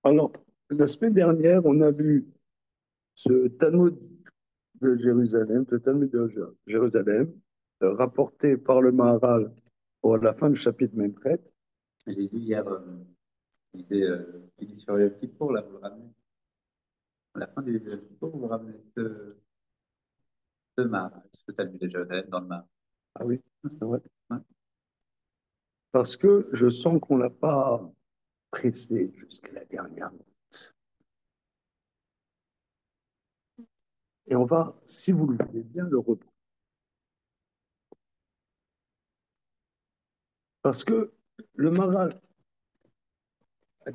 Alors, la semaine dernière, on a vu ce Talmud de Jérusalem, ce Talmud de Jérusalem, rapporté par le Maharal à la fin du chapitre Memchet. J'ai vu hier, il dit sur le Kippour, là, vous le ramenez. À la fin du Kippour, vous ramenez ce Maharal, ce Talmud de Jérusalem dans le Maharal. Ah oui, c'est vrai. Ouais. Parce que je sens qu'on ne l'a pas pressé jusqu'à la dernière minute. Et on va, si vous le voulez bien, le reprendre. Parce que le Maharal a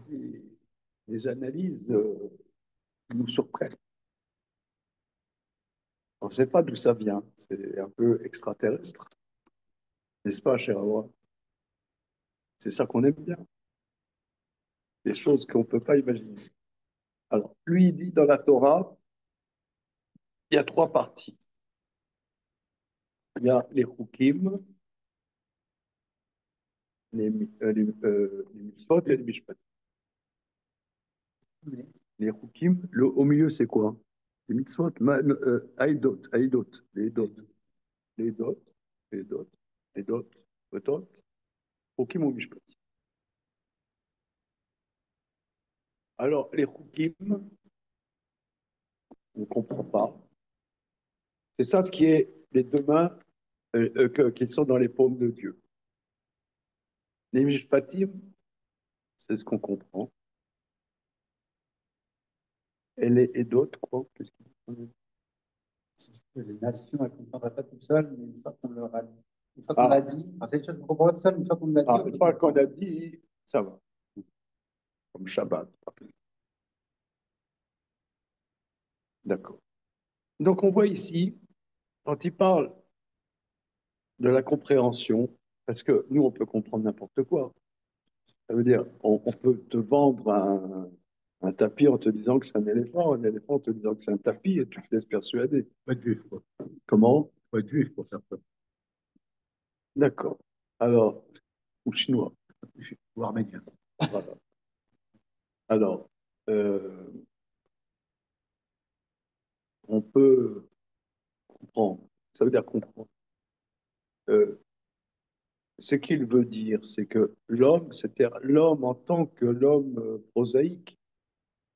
des analyses qui nous surprennent. On ne sait pas d'où ça vient. C'est un peu extraterrestre, n'est-ce pas, cher Awa? C'est ça qu'on aime bien. Des choses qu'on ne peut pas imaginer. Alors, lui, il dit dans la Torah, il y a trois parties. Il y a les Chukim, les mitzvot et les mishpat. Les Chukim, au milieu, c'est quoi? Les mitzvot, Aïdot, Aïdot, les Dot, les Dot, les Dot, les Dot, les Dot, Chukim ou mishpat. Alors, les Chukim, on ne comprend pas. C'est ça ce qui est les deux mains qui sont dans les paumes de Dieu. Les mishpatim, c'est ce qu'on comprend. Et les d'autres, quoi? Qu'est-ce qu'ils font? C'est ce que les nations, elles ne comprendraient pas tout seules, mais une fois qu'on leur a, une fois qu'on l'a Ah, dit, enfin, c'est une chose qu'on ne comprend pas tout seul, mais une fois qu'on l'a dit, on une peut fois qu'on comprendre. a dit, ça va, comme Shabbat. D'accord. Donc on voit ici, quand il parle de la compréhension, parce que nous, on peut comprendre n'importe quoi. Ça veut dire, on peut te vendre un tapis en te disant que c'est un éléphant en te disant que c'est un tapis, et tu te laisses persuader. Pas de juif, quoi. Comment? Pas de juif pour faire ça. D'accord. Alors, ou chinois. Ou arménien. Voilà. Alors, euh, on peut comprendre. Ça veut dire comprendre. Euh, Ce qu'il veut dire, c'est que l'homme, c'est-à-dire l'homme en tant que l'homme prosaïque,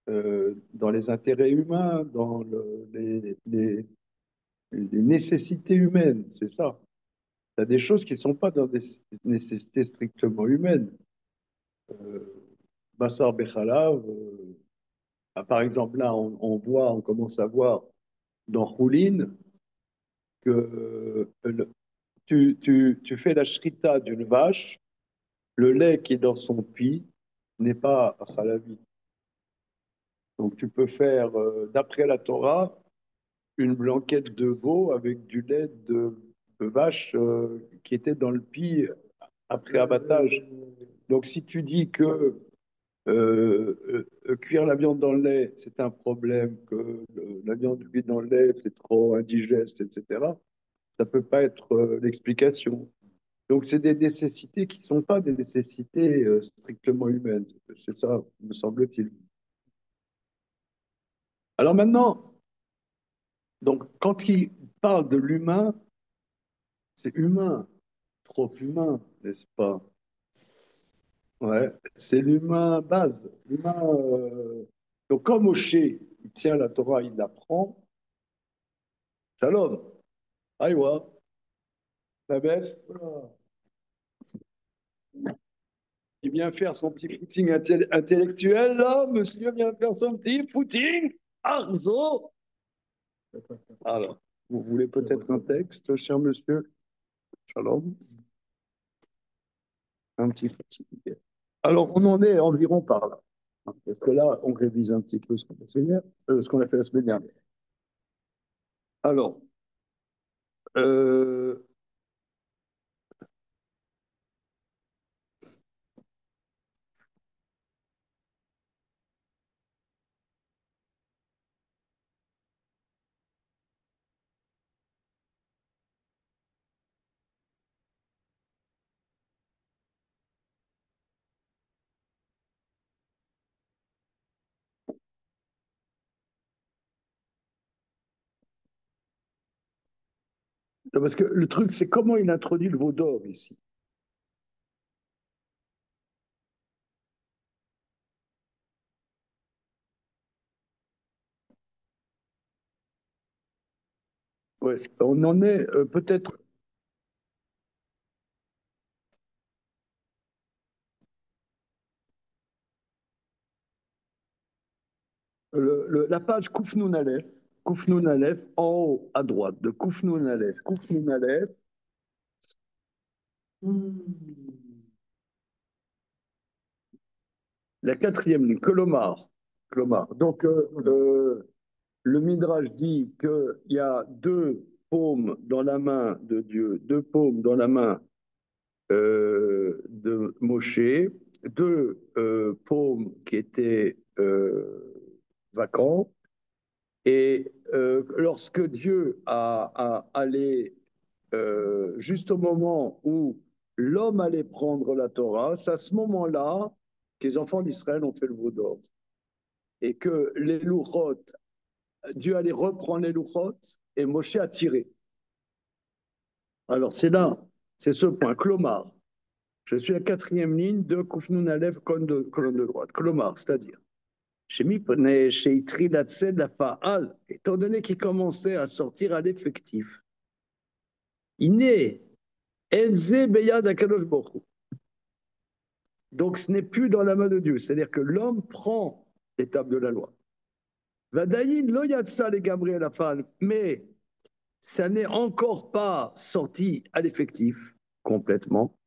dans les intérêts humains, dans les nécessités humaines, c'est ça. Il y a des choses qui ne sont pas dans des nécessités strictement humaines. Euh, Bassar Bechalav, par exemple, là, on commence à voir dans Choulin que tu fais la shrita d'une vache, le lait qui est dans son pis n'est pas halavi. Donc tu peux faire, d'après la Torah, une blanquette de veau avec du lait de vache qui était dans le pis après abattage. Donc si tu dis que cuire la viande dans le lait, c'est un problème, que la viande cuite dans le lait, c'est trop indigeste, etc., ça ne peut pas être l'explication. Donc c'est des nécessités qui ne sont pas des nécessités strictement humaines. C'est ça, me semble-t-il. Alors maintenant, donc, quand il parle de l'humain, c'est humain, trop humain, n'est-ce pas? Ouais, c'est l'humain base. L'humain, donc, quand Moshe, il tient la Torah, il l'apprend, shalom, aïwa, la baisse, voilà. Il vient faire son petit footing intellectuel, là, monsieur vient faire son petit footing, arzo. Alors, vous voulez peut-être un texte, cher monsieur? Shalom, un petit footing. Alors, on en est environ par là. Parce que là, on révise un petit peu ce qu'on a fait hier, ce qu'on a fait la semaine dernière. Alors, euh, Parce que le truc, c'est comment il introduit le veau d'or ici. Ouais, on en est peut-être. La page Koufnoun Aleph, en haut à droite de Koufnoun Aleph, la quatrième ligne, Kolomar. Donc, le Midrash dit qu'il y a deux paumes dans la main de Dieu, deux paumes dans la main de Moshe, deux paumes qui étaient vacants. Et lorsque Dieu a allé juste au moment où l'homme allait prendre la Torah, c'est à ce moment-là que les enfants d'Israël ont fait le veau d'or. Et que les louchot, Dieu allait reprendre les louchot et Moshe a tiré. Alors c'est là, c'est ce point, Klomar. Je suis la quatrième ligne de Koufnoun Aleph, colonne de droite. Klomar, c'est-à-dire. Chez Itri la Fa'al, étant donné qu'il commençait à sortir à l'effectif, Iné, Elze Beyad Akadosh Borou. Donc ce n'est plus dans la main de Dieu, c'est-à-dire que l'homme prend l'étape de la loi. Vadayin lo yatsa les Gabriel Afal, mais ça n'est encore pas sorti à l'effectif complètement.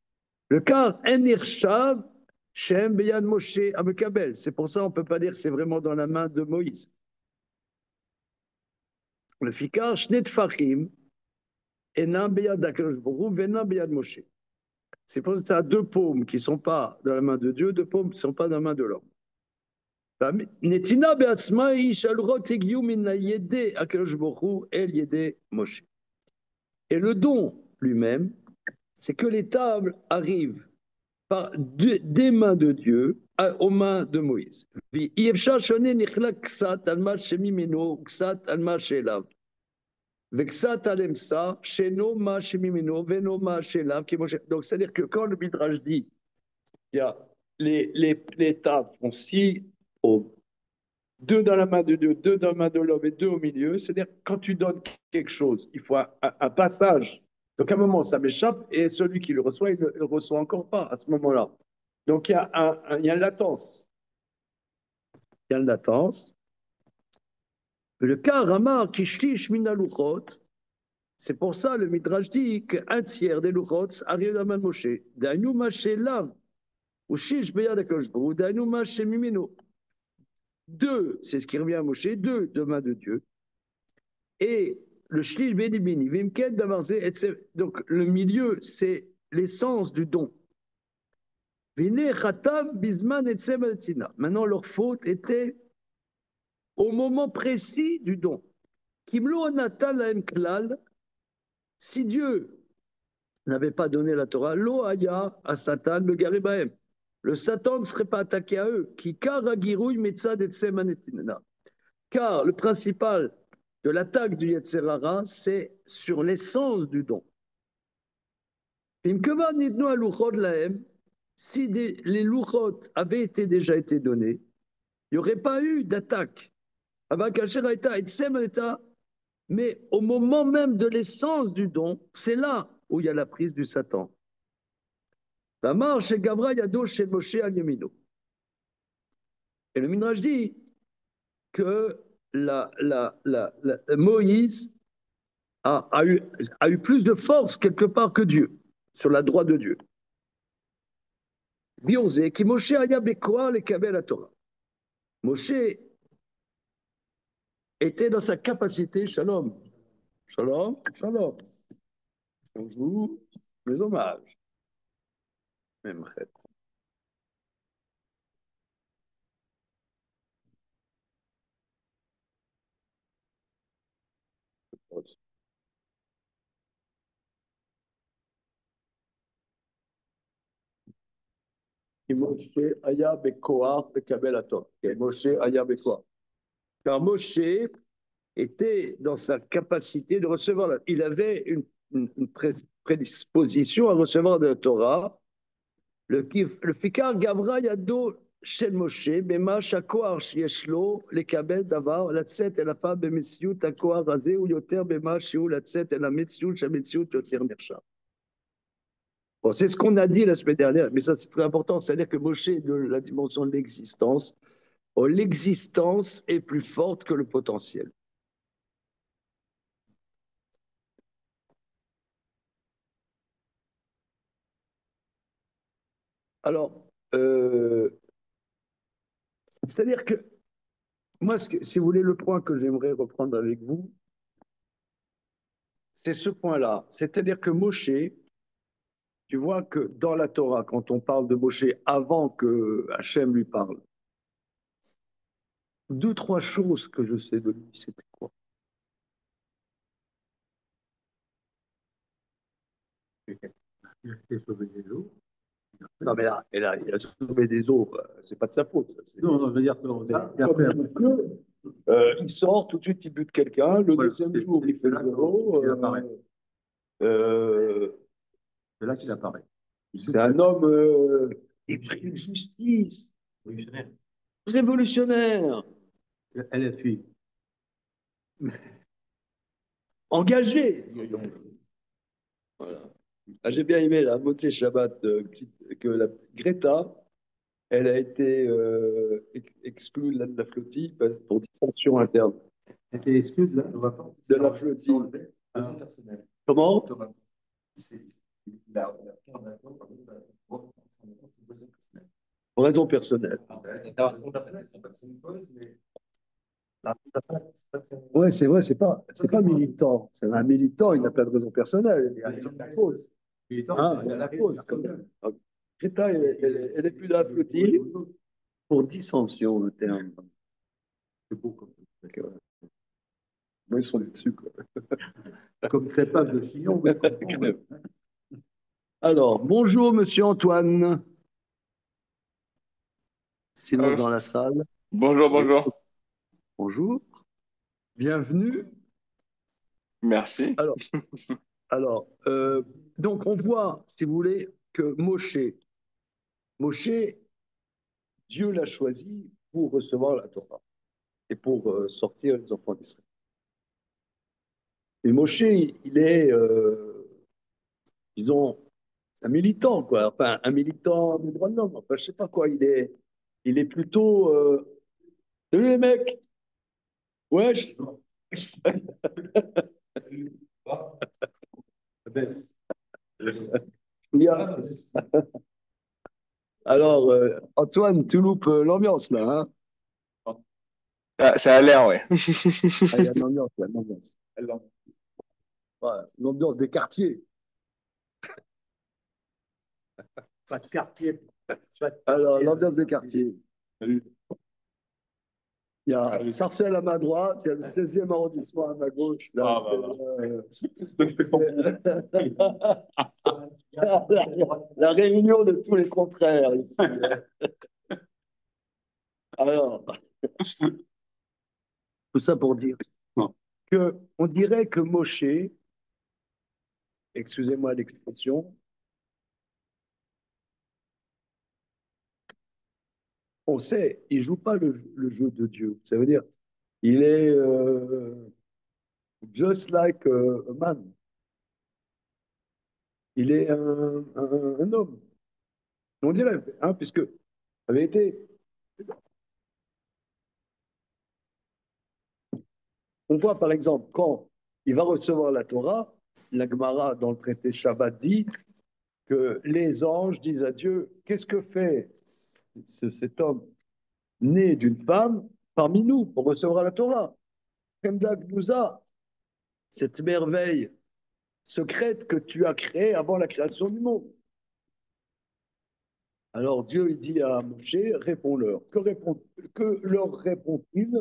Le casEnirshav, Shem Beyad Moshe Abekabel. C'est pour ça qu'on ne peut pas dire que c'est vraiment dans la main de Moïse. Le Fikar, Shnet Fachim, Enam Beyad Akadosh Borou, Venam Beyad Moshe. C'est pour ça que tu as deux paumes qui ne sont pas dans la main de Dieu, deux paumes qui ne sont pas dans la main de l'homme. Netina be'atzma yishalrot egiu min yede akadosh baruch el yede Moshe. Et le don lui-même, c'est que les tables arrivent par des mains de Dieu aux mains de Moïse. Yefsha shone nichlak ksat al ma shemimeno ksat al ma shelav. Vexat alemsa sheno ma shemimeno veno ma shelav qui Moshe. Donc c'est-à-dire que quand le Midrash dit il y a les tables font six paumes, deux dans la main de Dieu, deux dans la main de l'homme et deux au milieu. C'est-à-dire quand tu donnes quelque chose, il faut un passage. Donc à un moment, ça m'échappe et celui qui le reçoit, il ne le reçoit encore pas à ce moment-là. Donc il y a une latence. Il y a une latence. Le cas Ramar Kishlish Minaluchot, c'est pour ça le Midrash dit qu'un tiers des Luchot arrive à la main de Moshe. Dainu Mashelav, ou Shish Beyad Akoshbou, Dainu Mashemimino. Deux, c'est ce qui revient à Moshe, deux de main de Dieu. Et le shlish benibini, vimken damarze, donc le milieu, c'est l'essence du don. Vine chatam bisman etzem. Maintenant, leur faute était au moment précis du don. Kimlo natan laem klal, si Dieu n'avait pas donné la Torah, lo haya à Satan le garibahem. Le Satan ne serait pas attaqué à eux. Ki karagirouille metzad etzem anetina. Car le principal de l'attaque du Yetzerara, c'est sur l'essence du don. Si les louchot avaient déjà été donnés, il n'y aurait pas eu d'attaque. Mais au moment même de l'essence du don, c'est là où il y a la prise du Satan. La marche chez Gavra Yado chez Moshe al Yemino. Et le Midrash dit que Moïse a eu plus de force quelque part que Dieu, sur la droite de Dieu. Biozé, qui Moshe aya bekoar le kabel la Torah. Moshe était dans sa capacité, shalom, shalom, shalom. Bonjour, mes hommages. Même fait. Qui Moshe aya bekoar le kabel la Torah. Moshe aya bekoar. Car Moshe était dans sa capacité de recevoir. Il avait une prédisposition à recevoir de la Torah. לפיכך גברה ידו של משה במה שהכוח שיש לו לקבל דבר, לצאת אל אפיו במציאות הכוח הזה הוא יותר במה שהוא לצאת אל המציאות שהמציאות יותר נחשב. Bon, c'est ce qu'on a dit la semaine dernière, mais ça c'est très important, c'est-à-dire que Moshe est de la dimension de l'existence, l'existence est plus forte que le potentiel. Alors, c'est-à-dire que moi, si vous voulez, le point que j'aimerais reprendre avec vous, c'est ce point-là. C'est-à-dire que Moshe, tu vois que dans la Torah, quand on parle de Moshe avant que Hachem lui parle, deux, trois choses que je sais de lui, c'était quoi? Non, mais là, il a sauvé des eaux, c'est pas de sa faute. Non, non, je veux dire il sort, tout de suite, il bute quelqu'un, le deuxième jour, il fait le zéro. c'est là qu'il apparaît. C'est un homme épris de justice, révolutionnaire, Elle est fille. engagé. Voilà. Ah, j'ai bien aimé la Motzei Shabbat que la Greta, elle a été exclue de la flottille pour dissension interne. Elle était exclue de la flottille. Raison personnelle. Comment? Pour raison personnelle. Ouais, c'est vrai, c'est pas militant. C'est un militant, il n'a pas de raison personnelle. Il a la cause. Hein, il a la cause, quand même. Greta, elle est plus dans la flottille pour dissension, le terme. C'est beau comme ça. Moi, ils sont dessus, quoi. Comme crépage de chignon. Alors, bonjour, monsieur Antoine. Silence dans la salle. Bonjour, bonjour. Bonjour. Bienvenue. Merci. Donc, on voit, si vous voulez, que Moshe, Dieu l'a choisi pour recevoir la Torah et pour sortir les enfants d'Israël. Et Moshe, il est, disons, un militant, quoi. Enfin, un militant des droits de l'homme. Enfin, je sais pas quoi. Il est plutôt. Salut les mecs. Wesh. Alors, Antoine, tu loupes l'ambiance là, hein? Ça a l'air, ouais. Il y a une ambiance, il y a une ambiance. Ouais, l'ambiance des quartiers. Pas de quartier. Alors, l'ambiance des quartiers. Salut. Il y a Sarcelles à ma droite, il y a le 16e arrondissement à ma gauche. Là, la réunion de tous les contraires ici. Alors, tout ça pour dire que on dirait que Moshe, excusez-moi l'expression, on sait, il joue pas le jeu de Dieu. Ça veut dire, il est just like a man. Il est un homme. On dirait, hein, puisque la vérité, on voit par exemple quand il va recevoir la Torah, la Gemara dans le traité Shabbat dit que les anges disent à Dieu, qu'est-ce que fait cet homme né d'une femme parmi nous pour recevoir la Torah? Kemdak Bouza, cette merveille secrète que tu as créée avant la création du monde. Alors Dieu il dit à Moshe, réponds-leur. Que leur répond-il?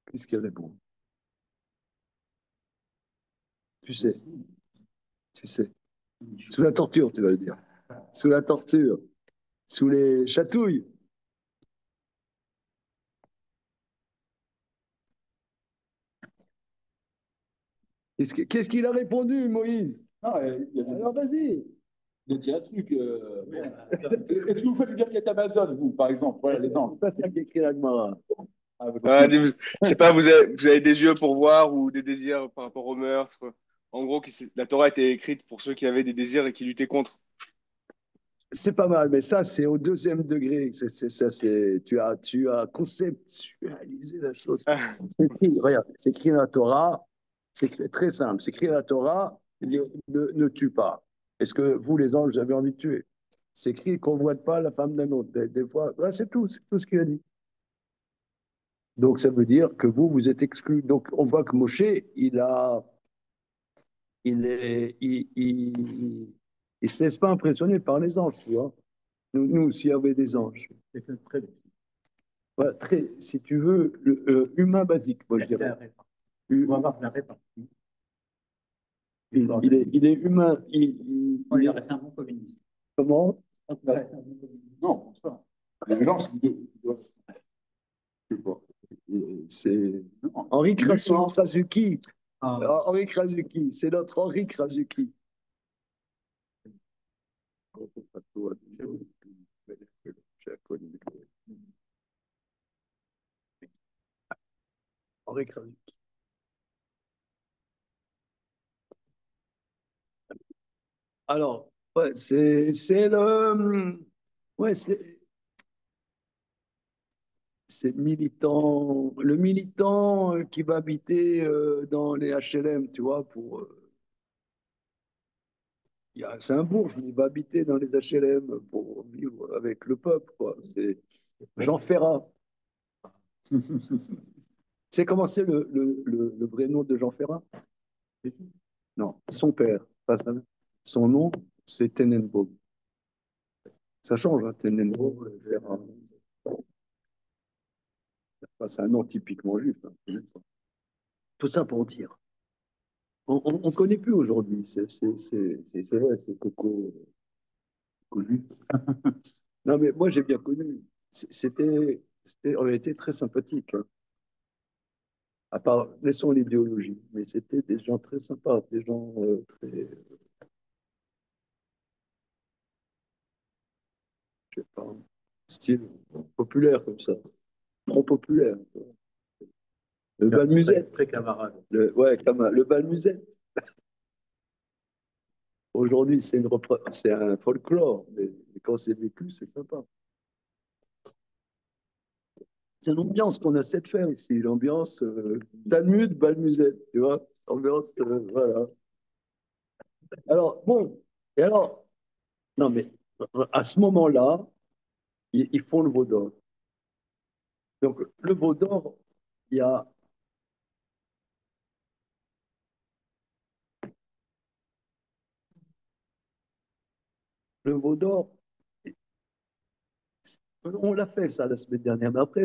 Qu'est-ce qu'il répond? Tu sais. Sous la torture, tu vas le dire. sous la torture, sous les chatouilles. Qu'est-ce qu'il a répondu, Moïse? Non, Alors vas-y. il a dit un truc. Est-ce que vous faites du gagner Amazon, vous, par exemple? Voilà, les gens. C'est pas ça qu'écrit la Gemara. Ah, parce Ah, que- c'est pas vous avez des yeux pour voir ou des désirs par rapport au meurtre. En gros, la Torah était écrite pour ceux qui avaient des désirs et qui luttaient contre. C'est pas mal, mais ça, c'est au deuxième degré. Tu as conceptualisé la chose. Ah, C'est écrit, regarde, c'est écrit dans la Torah, très simple, c'est écrit dans la Torah, ne tue pas. Est-ce que vous, les anges, vous avez envie de tuer? C'est écrit qu'on ne voit pas la femme d'un autre. Des fois, ouais, c'est tout ce qu'il a dit. Donc ça veut dire que vous êtes exclus. Donc on voit que Moshe, il se laisse pas impressionner par les anges, tu vois. Nous s'il y avait des anges. C'est que très Voilà, si tu veux, humain basique, moi je dirais. on va voir la répartie. Il est humain. Il a resté un bon communiste. Comment? Il a resté un bon communiste. Non, comme ça. Les gens, c'est Je sais pas. C'est Non. Henri Krasuki. Ah, Henri Krasuki, c'est notre Henri Krasuki. Henri Krasuki. Alors, ouais, c'est le. Ouais, c'est le militant qui va habiter dans les HLM, tu vois, c'est un bourge, mais il va habiter dans les HLM pour vivre avec le peuple, quoi. C'est Jean Ferrat. C'est comment c'est le vrai nom de Jean Ferrat? Non, son père, pas ça. Son nom, c'est Tenenbaum. Ça change, hein, Tenenbaum, Ferrat. Enfin, c'est un nom typiquement juif, hein. Tout ça pour dire. On ne connaît plus aujourd'hui. C'est vrai, c'est Coco juif. Non, mais moi, j'ai bien connu. C'était en réalité très sympathique, hein. À part, laissons l'idéologie, mais c'était des gens très sympas, des gens très, je sais pas, style populaire comme ça, trop populaire. Le bal musette. très camarade. Ouais, le bal musette. Aujourd'hui, c'est un folklore, mais quand c'est vécu, c'est sympa. C'est l'ambiance qu'on essaie de faire ici, l'ambiance Talmud, bal musette, tu vois, ambiance, voilà. Alors, bon, et alors, non, mais à ce moment-là, ils font le veau d'or. Donc, le veau d'or, il y a le veau d'or, on l'a fait ça la semaine dernière, mais après,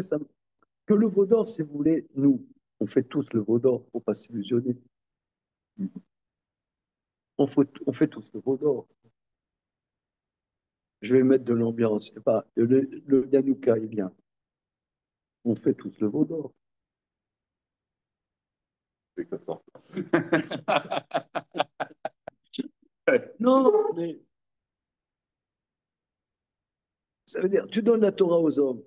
que le veau d'or, si vous voulez, nous, on fait tous le veau d'or, faut pas s'illusionner. On fait tous le veau d'or. Je vais mettre de l'ambiance, je sais pas, le Yanouka, il vient. On fait tous le veau d'or. Non, mais ça veut dire, tu donnes la Torah aux hommes.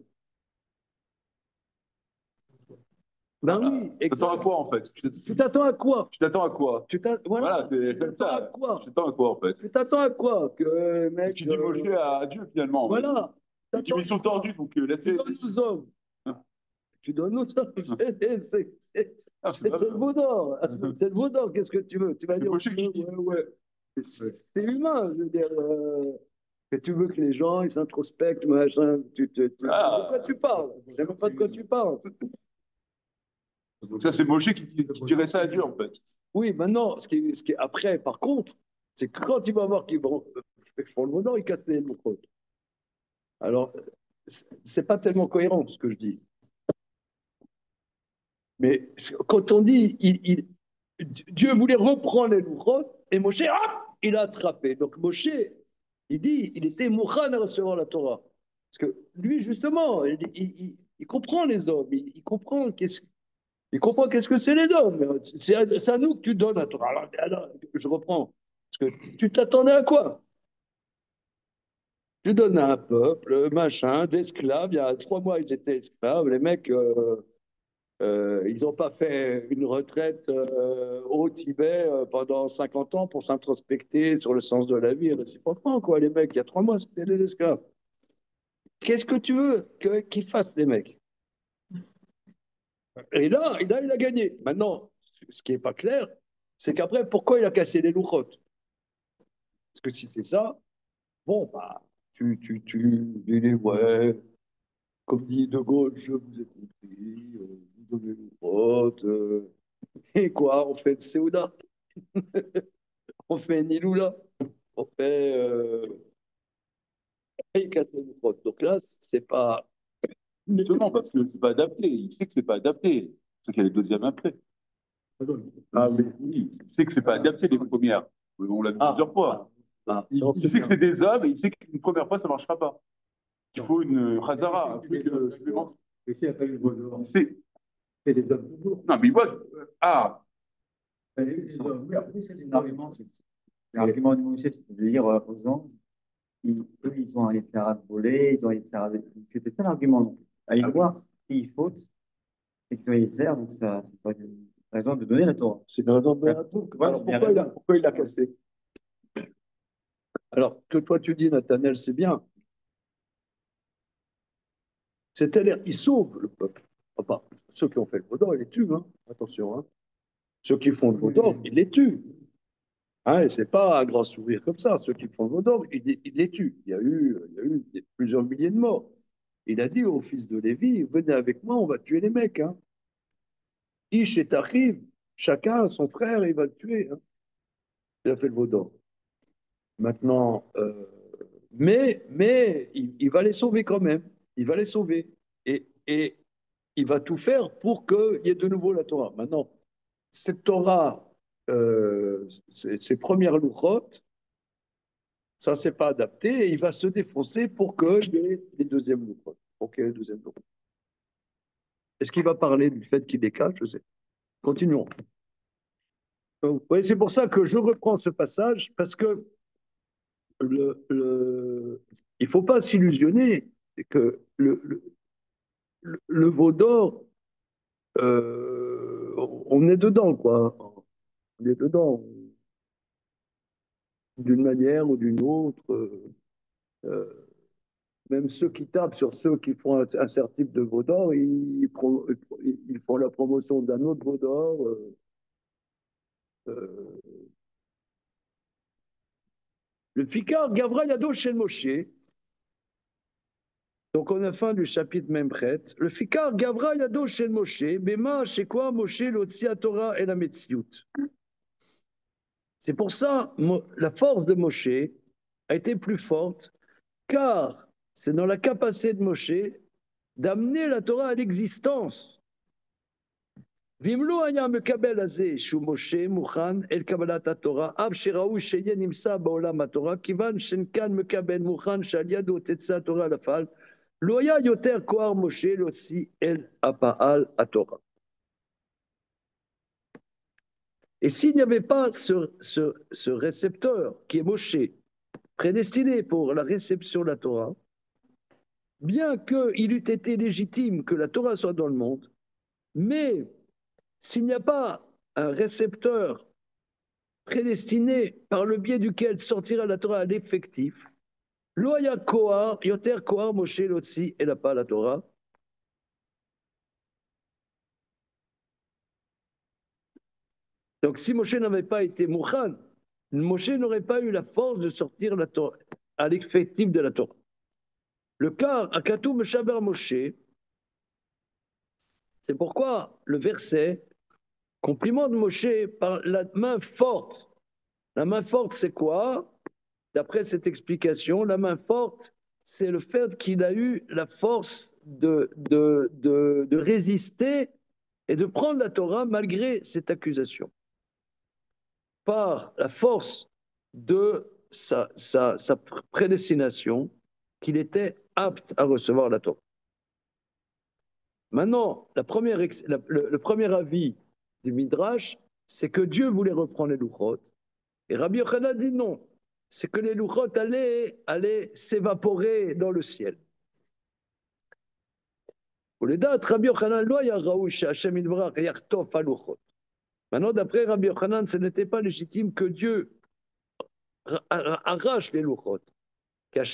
Ben oui, Tu t'attends à quoi, en fait? Tu t'attends à quoi? Tu t'attends à quoi? Voilà, Voilà, c'est tu comme t'attends à ça. quoi? Tu t'attends à quoi, en fait? Tu t'attends à quoi? Que, mec, Tu dis Moshe à Dieu, finalement. voilà. C'est une mission tordue, donc Tu laisse-les. donnes aux hommes. Ah, Tu donnes aux hommes. C'est c'est le veau d'or. C'est le veau d'or. Qu'est-ce que tu veux? Tu vas C'est dire, Moshe qui dit. ouais, ouais. C'est humain. Je veux dire, que tu veux que les gens ils s'introspectent, machin. De quoi tu parles? Je ne sais même pas de quoi tu parles. Donc ça, c'est Moshe qui dirait ça à Dieu, en fait. Oui, maintenant, ce qui est après, par contre, c'est que quand il va voir qu'ils font le veau d'or, ils cassent les mouchottes. Alors, c'est pas tellement cohérent ce que je dis. Mais quand on dit Dieu voulait reprendre les lourotes et Moshe, hop, il a attrapé. Donc Moshe, Il dit, il était mouchan à recevoir la Torah. Parce que lui, justement, il comprend les hommes, il comprend qu'est-ce que c'est les hommes. C'est à nous que tu donnes la Torah. Alors, je reprends. Parce que tu t'attendais à quoi? Tu donnes à un peuple, machin, d'esclaves. Il y a 3 mois, ils étaient esclaves. Les mecs, ils n'ont pas fait une retraite au Tibet pendant 50 ans pour s'introspecter sur le sens de la vie réciproquement, quoi. Les mecs, il y a 3 mois, c'était des esclaves. Qu'est-ce que tu veux qu'ils fassent, les mecs? Et là, il a gagné. Maintenant, ce qui n'est pas clair, c'est qu'après, pourquoi il a cassé les louchotes? Parce que si c'est ça, bon, bah, tu dis, ouais, comme dit De Gaulle, je vous ai compris, vous donnez les louchotes, et quoi, on fait une Séouda, on fait une Iloula, on fait, il casse les louchotes. Donc là, c'est pas. Justement, parce que c'est pas adapté. Il sait que c'est pas adapté. C'est qu'il y a les deuxièmes après. Ah, mais Oui, il sait que c'est pas adapté les premières. On l'a vu plusieurs fois. non, Il sait que c'est des hommes et il sait qu'une première fois, ça ne marchera pas. Il faut une Hazara, un truc supplémentaire. Mais s'il n'y a pas eu le vol, C'est c'est des hommes toujours. Non, mais il voit. Ah, Il y a eu des hommes. Oui, après, c'est un argument. L'argument du Moïse, c'est de dire aux hommes, eux, ils ont un Yetzirah de voler, ils ont un Yetzirah de. C'était ça l'argument. Donc, à y voir, s'ils fautent, c'est qu'ils ont un Yetzirah, donc ça, c'est pas une raison de donner la Torah. c'est une raison de donner un truc. Voilà, Alors il y a pourquoi il a cassé? Alors que toi tu dis, Nathanaël, c'est bien. C'est-à-dire, il sauve le peuple. Enfin, ceux qui ont fait le vaudor, il les tue, hein. Attention, hein. Ceux qui font le vaudor, il les tue. Hein, et c'est pas un grand sourire comme ça. Ceux qui font le vaudor, il les tue. Il y a eu plusieurs milliers de morts. Il a dit au fils de Lévi, venez avec moi, on va tuer les mecs. Hein. Ish et Tachiv, chacun son frère, il va le tuer. Hein. Il a fait le vaudor. Maintenant, mais il va les sauver quand même. Il va les sauver. Et il va tout faire pour qu'il y ait de nouveau la Torah. Maintenant, cette Torah, ces premières louchotes, ça ne s'est pas adapté et il va se défoncer pour qu'il y ait les deuxièmes louchotes. Ok, les deuxièmes louchotes. Est-ce qu'il va parler du fait qu'il les cache? Je sais. Continuons. Donc, oui, c'est pour ça que je reprends ce passage parce que il ne faut pas s'illusionner que le veau d'or, on est dedans, quoi. On est dedans, d'une manière ou d'une autre. Euh, même ceux qui tapent sur ceux qui font un certain type de veau d'or, ils font la promotion d'un autre veau d'or. Euh, le Picard, Gavra Yado chez Moshe. Donc on a fin du chapitre même prête. Le Picard, Gavra Yado chez Moshe. Bema, chez quoi Moshe, l'Otsia Torah et la Metziut. C'est pour ça la force de Moshe a été plus forte, car c'est dans la capacité de Moshe d'amener la Torah à l'existence. Vimlo היה מקבל הזה שהוא משה מוכן אל קבלת התורה, אף שראוי שיהיה נמצא בעולם התורה, כיוון שכאן מקבל מוכן שעל ידו תצא התורה לפעל, לא היה יותר כוח משה להוציא אל הפעל התורה. Et s'il n'y avait pas ce récepteur qui est Moshe, prédestiné pour la réception de la Torah, bien qu'il eût été légitime que la Torah soit dans le monde, mais s'il n'y a pas un récepteur prédestiné par le biais duquel sortira la Torah à l'effectif, Loya Kohar, Yoter Kohar, Moshe Lotzi, et pas la Torah. Donc si Moshe n'avait pas été Mouchan, Moshe n'aurait pas eu la force de sortir la Torah à l'effectif de la Torah. Le car Akatou Meshaber Moshe, c'est pourquoi le verset complimente Moshe par la main forte. La main forte, c'est quoi? D'après cette explication, la main forte, c'est le fait qu'il a eu la force de résister et de prendre la Torah malgré cette accusation. Par la force de sa prédestination, qu'il était apte à recevoir la Torah. Maintenant, le premier avis du Midrash, c'est que Dieu voulait reprendre les louchot. Et Rabbi Yochanan dit non, c'est que les louchot allaient s'évaporer dans le ciel. Rabbi Yochanan, maintenant, d'après Rabbi Yochanan, ce n'était pas légitime que Dieu arrache les louchot. Car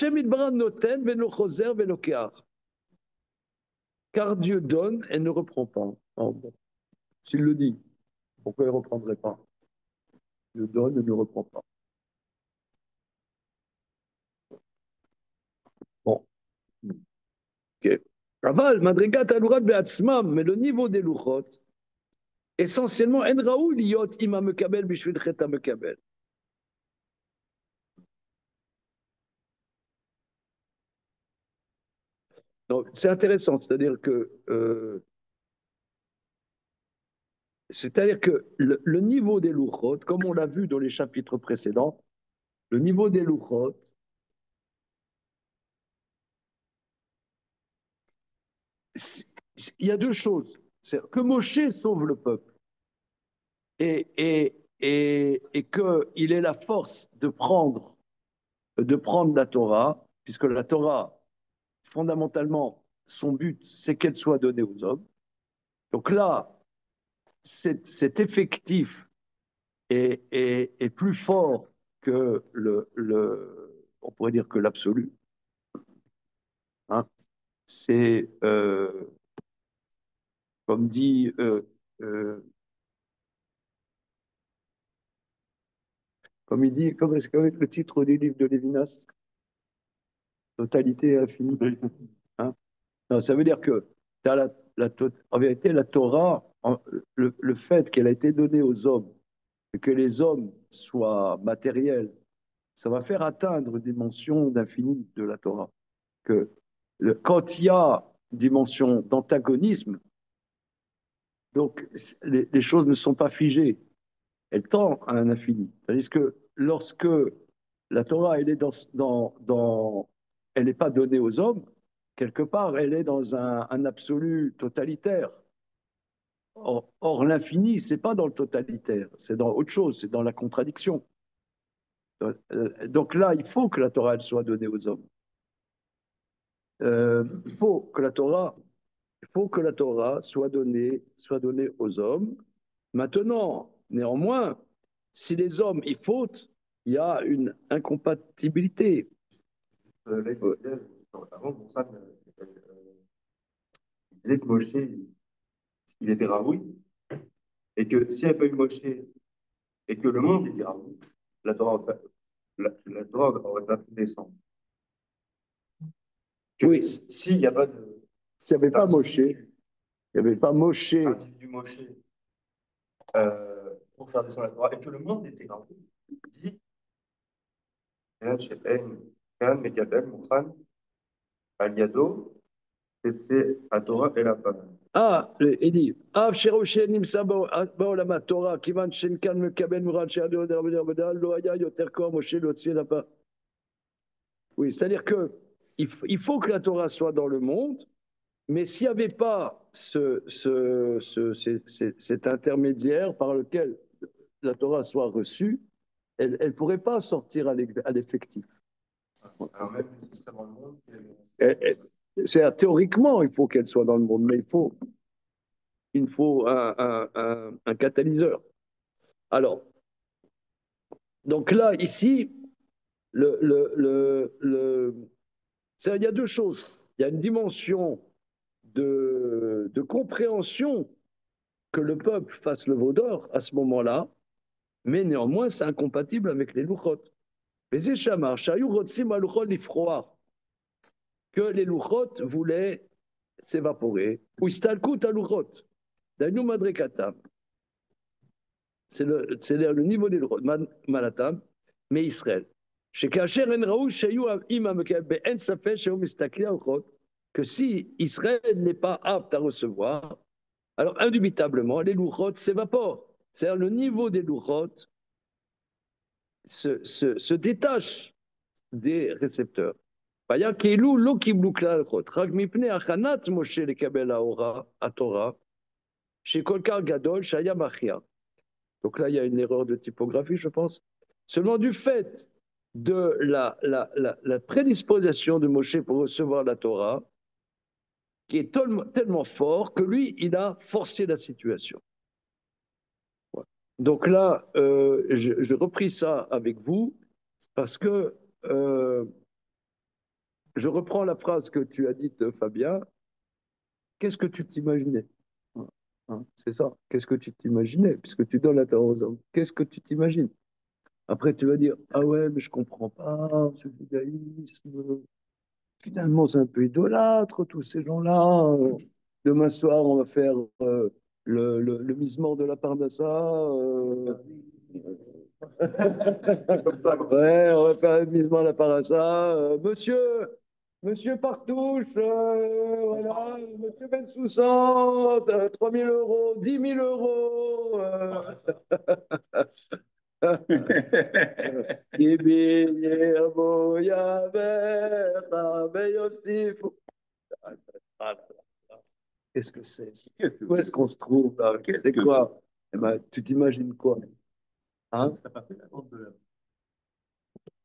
Dieu donne et ne reprend pas. Oh, bon. S'il le dit, pourquoi il ne reprendrait pas? Dieu donne et ne reprend pas. Bon. Ok. Aval, Madrigat Alurat Beatzmam, mais le niveau des louchot, essentiellement, En Raoul Liot Ima Mekabel Bishvil Cheta Mekabel. C'est intéressant, c'est-à-dire que le niveau des louchot, comme on l'a vu dans les chapitres précédents, le niveau des louchot, il y a deux choses. C'est que Moshe sauve le peuple et qu'il ait la force de prendre la Torah, puisque la Torah, fondamentalement, son but, c'est qu'elle soit donnée aux hommes. Donc là, cet effectif est plus fort que on pourrait dire que l'absolu. Hein. C'est, comme dit, comme il dit, comme est-ce qu'avec le titre du livre de Lévinas, totalité infinie. Hein. Non, ça veut dire que en vérité, la Torah, le fait qu'elle a été donnée aux hommes, et que les hommes soient matériels, ça va faire atteindre une dimension d'infini de la Torah. Que quand il y a une dimension d'antagonisme, donc les choses ne sont pas figées, elles tendent à un infini. Tandis que lorsque la Torah, elle n'est pas donnée aux hommes, quelque part, elle est dans un absolu totalitaire. Or l'infini, c'est pas dans le totalitaire, c'est dans autre chose, c'est dans la contradiction. Donc là, il faut que la Torah elle soit donnée aux hommes. Il faut que la Torah soit donnée aux hommes. Maintenant, néanmoins, si les hommes y fautent, il y a une incompatibilité. Là, avant, Mourad il disait que Moshe, il était Raoui, et que s'il n'y avait pas eu Moshe, et que le monde était Raoui, la Torah aurait pas pu descendre. Que Oui. S'il n'y a pas de. S'il n'y avait pas Moshe, Individu Moshe pour faire descendre la Torah, et que le monde était Raoui, il dit Kan Mekabel Mouchan Aliado, c'est à Torah et la femme. Ah, il dit, Av Sheroshe Nimsa Baolama Torah, Kivan Shenkan Mekabel Murad Sheado Derabedal, Loaya Yoter Koa Moshe Lotsi Lapa. Oui, c'est-à-dire que il faut que la Torah soit dans le monde, mais s'il n'y avait pas cet intermédiaire par lequel la Torah soit reçue, elle ne pourrait pas sortir à l'effectif. Alors même si c'est dans le monde, théoriquement, il faut qu'elle soit dans le monde, mais il faut un catalyseur. Alors, donc là, ici, il y a deux choses. Il y a une dimension de compréhension que le peuple fasse le veau d'or à ce moment-là, mais néanmoins, c'est incompatible avec les louchot. Mais c'est chamar, que les louchot voulaient s'évaporer, ou istalkut à louchot, d'anou madrekatam. C'est le niveau des louchot, malatam, mais Israël. Que si Israël n'est pas apte à recevoir, alors indubitablement, les louchot s'évaporent. C'est-à-dire le niveau des louchot se détache des récepteurs. והיה כאילו לא קיבלו כלל הלכות, רק מפני הכנת משה לקבל התורה, שכל כך גדול שהיה מכריע. Donc là, il y a une erreur de typographie, je pense. Seulement du fait de la prédisposition de Moshe pour recevoir la Torah, qui est tellement fort que lui, il a forcé la situation. Ouais. Donc là, je repris ça avec vous parce que je reprends la phrase que tu as dite, Fabien. Qu'est-ce que tu t'imaginais? Hein, c'est ça. Qu'est-ce que tu t'imaginais? Puisque tu donnes la Torah aux hommes. Qu'est-ce que tu t'imagines? Après, tu vas dire, ah ouais, mais je comprends pas ce judaïsme. Finalement, c'est un peu idolâtre, tous ces gens-là. Demain soir, on va faire le misement de la Parnassa. Comme ça, Ouais, on va faire le misement de la Parnassa. Monsieur Partouche, voilà, Monsieur Bensoussan, 3 000 euros, 10 000 euros. Qu'est-ce que c'est? Où est-ce qu'on se trouve là? C'est quoi? Eh ben, tu t'imagines quoi? Hein?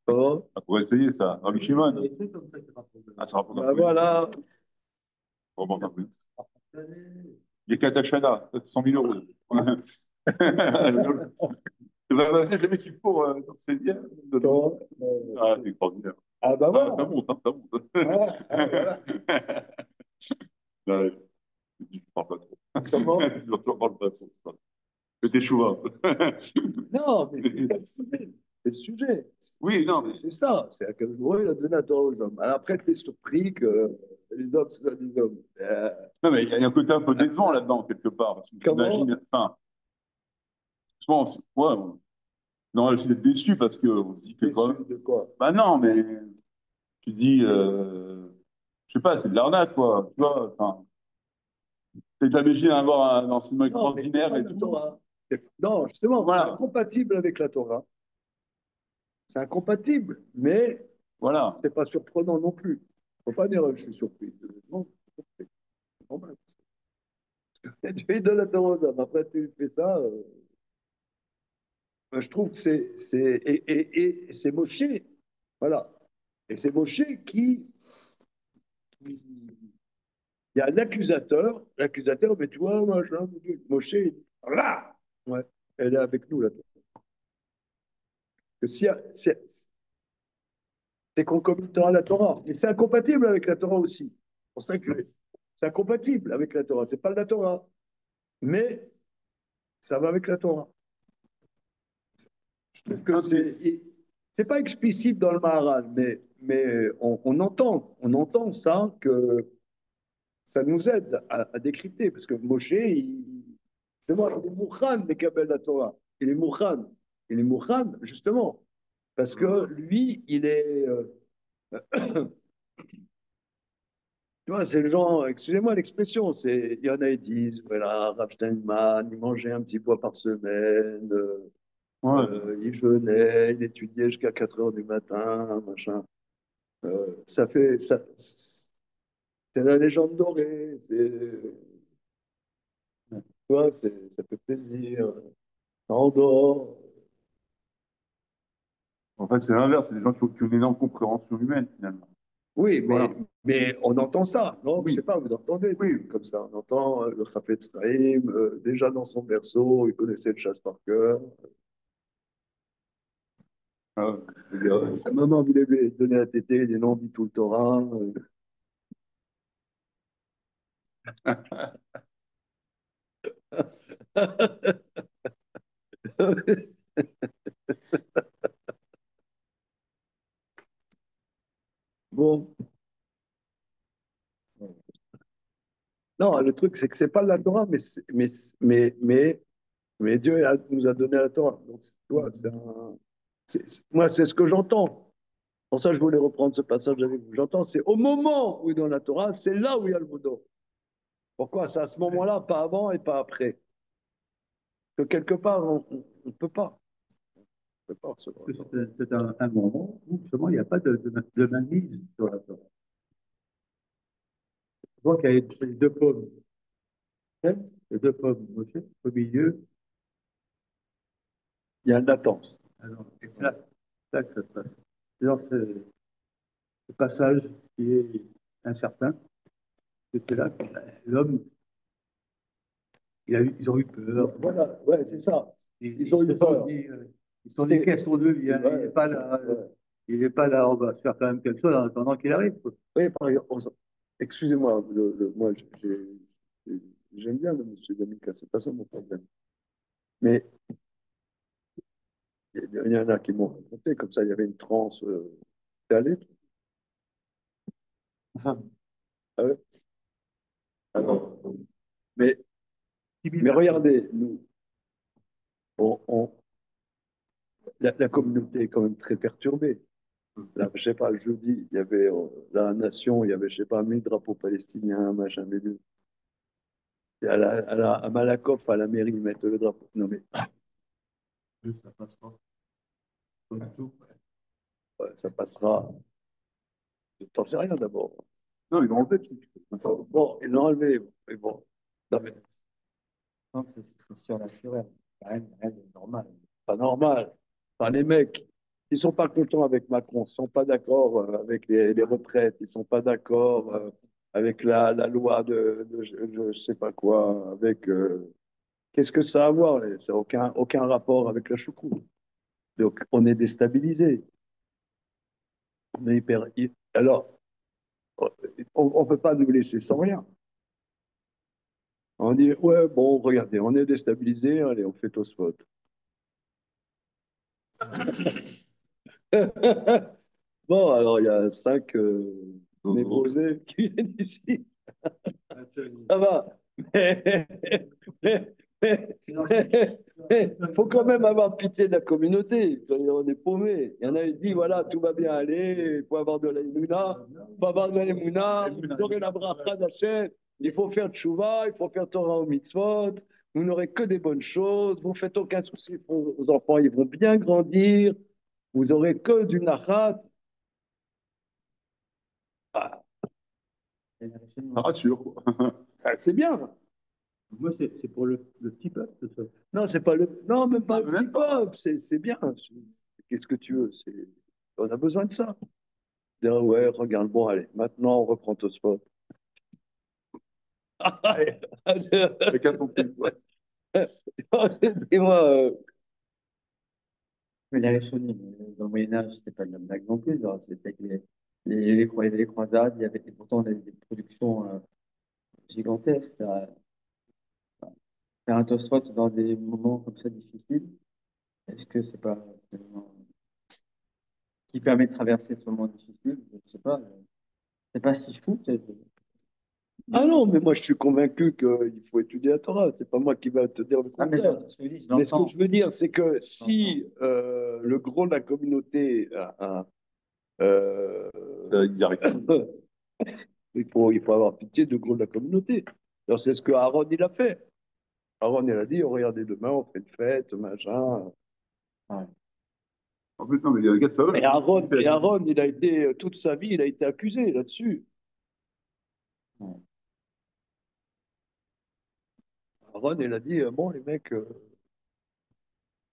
Oh, On pourrait essayer ça. Rabbi Shimon. Ah, ça rapporte un ben peu. voilà. Ça rapporte un peu. Les Katachana, 100 000 euros. C'est le mec qui faut, donc c'est bien. Bon, Ah, c'est extraordinaire. ah ben Ah, voilà. ça monte, hein, ça monte. Ah, ah, voilà. Ouais, je parle pas trop. Comment? Je parle pas trop. Le teshuva. Non, mais c'est le sujet. Oui, non, mais C'est ça. C'est à quel jour il a donné la Torah aux hommes. Alors après, tu es surpris que les hommes, c'est des hommes. non, mais il y a un côté un peu décevant là-dedans, quelque part. Parce que Comment? j'imagine, enfin, je pense, ouais, non, aussi d'être déçu parce qu'on se dit que quand même. Déçu de quoi? Bah non, mais tu dis, je sais pas, c'est de l'arnaque, quoi. Tu vois, enfin, t'imagines avoir un enseignement Non, mais c'est extraordinaire pas et la tout. Torah. Non, justement, c'est Voilà, incompatible avec la Torah. C'est incompatible, mais voilà. c'est pas surprenant non plus. Faut pas dire je suis surpris. Non, c'est normal. Tu fais de la Torah aux hommes. Après, tu fais ça. Je trouve que et c'est Moshe. Voilà. Et c'est Moshe qui- il y a l'accusateur, mais tu vois, machin, Moshe, il dit, là, ouais, elle est avec nous, là. Que si, c'est concomitant à la Torah, mais c'est incompatible avec la Torah aussi. C'est pour ça que c'est incompatible avec la Torah. C'est pas de la Torah, mais ça va avec la Torah. Je trouve que c'est pas explicite dans le Maharal, mais on entend ça que ça nous aide à décrypter, parce que Moshe, justement, il est Moukhan, les Kabel la Torah. Il est Moukhan. Il est Moukhan, justement, parce que lui, il est. Tu vois, c'est le genre, excusez-moi l'expression, il y en a qui disent, voilà, Rav Steinman, il mangeait un petit pois par semaine, Ouais. il jeûnait, il étudiait jusqu'à 4 heures du matin, machin. Ça fait, c'est la légende dorée, tu vois, ça fait plaisir, ça endort. En fait, c'est l'inverse. C'est des gens qui ont une énorme compréhension humaine, finalement. Oui, Voilà. mais on entend ça, non? Je Oui. sais pas, vous entendez des Oui. trucs comme ça. On entend le Chafetz Chaim, déjà dans son berceau, il connaissait le chasse par cœur. Ah, Sa maman voulait lui donner à téter, il est non, dit tout le Torah. Bon, non, le truc, c'est que c'est pas la Torah, mais Dieu nous a donné la Torah. Donc, tu vois, moi, c'est ce que j'entends. Pour ça, je voulais reprendre ce passage avec vous. J'entends, c'est au moment où il est dans la Torah, c'est là où il y a le Bouddha. Pourquoi? C'est à ce moment-là, pas avant et pas après. Que quelque part, on ne peut pas. peux pas recevoir. C'est un moment où justement il n'y a pas de mainmise sur la Torah. Donc il y a les deux pommes, les deux pommes Moshe, au milieu. Il y a une latence. Alors, c'est là que ça se passe. C'est dans ce passage qui est incertain. C'est là que l'homme, ils ont eu peur. Voilà, ouais, c'est ça. Ils ont eu se peur. sont dit, ils sont dit, qu'est-ce qu'on devient? Il n'est pas là. Il n'est pas là. On va se faire quand même quelque chose en attendant qu'il arrive, quoi. Oui, par exemple, excusez-moi, moi j'aime bien le monsieur D'Amica, c'est pas ça mon problème. Mais il y en a qui m'ont raconté, comme ça, il y avait une transe allé. Ah ouais. Alors, mais, mais regardez, nous, on, on- la communauté est quand même très perturbée. Là, je sais pas, le jeudi, il y avait la nation, il y avait, je sais pas, 1000 drapeaux palestiniens, machin, bidule. Et à Malakoff, à la mairie, ils mettent le drapeau. Non, mais Ça passe pas. Pas du tout. ouais, ça passera. T'en sais rien d'abord. Non, ils l'ont enlevé. Bon, ils l'ont enlevé. Mais bon, non, mais Non, c'est surnaturel. Rien de normal. pas normal. Enfin, les mecs, ils sont pas contents avec Macron, ils sont pas d'accord avec les retraites, ils sont pas d'accord avec la loi de je sais pas quoi, avec qu'est-ce que ça a à voir? Ça n'a aucun rapport avec la choucroute. Donc, on est déstabilisé. On est alors, on ne peut pas nous laisser sans rien. On dit, ouais, bon, regardez, on est déstabilisé, allez, on fait Tosfot. Bon, alors il y a 5 névrosés qui viennent ici. Ça va. Il faut quand même avoir pitié de la communauté. On est paumés. Il y en a qui disent, voilà, tout va bien aller, il faut avoir de l'émouna, il faut avoir de l'émouna, vous aurez la bracha d'Hachem, il faut faire tchouva, il faut faire Torah au mitzvot, vous n'aurez que des bonnes choses, vous ne faites aucun souci, vos enfants, ils vont bien grandir, vous aurez que du nachat. Ah, Ça rassure, quoi. c'est bien. Moi, c'est pour le petit peuple, ça. Non, c'est pas le. Non, même pas le Même petit peuple, c'est bien. Qu'est-ce que tu veux? On a besoin de ça. Dire, ouais, regarde, bon, allez, maintenant on reprend ton sport. Chacun son truc, ouais. Dis-moi, Mais les Rishonim, dans le Moyen-Âge, c'était pas de la blague non plus. Genre, c'était que les croisades, il y avait et pourtant on avait des productions gigantesques. Faire un Tosfot dans des moments comme ça difficiles, est-ce que c'est pas finalement, qui permet de traverser ce moment difficile? Je sais pas. C'est pas si fou, peut-être. ah non, mais moi je suis convaincu qu'il faut étudier la Torah. C'est pas moi qui va te dire le Ah, mais contraire. ce que je dis, je Mais ce que l'entends. je veux dire, c'est que si le gros de la communauté euh, Ça, il y arrive. il faut avoir pitié du gros de la communauté. Alors, c'est ce que Aaron il a fait. Aaron il a dit, oh, regardez, demain on fait une fête, machin. Ouais. En plus, non, mais regarde ça. Et Aaron, il a été, toute sa vie, il a été accusé là-dessus. Ouais. Aaron, il a dit, bon, les mecs, je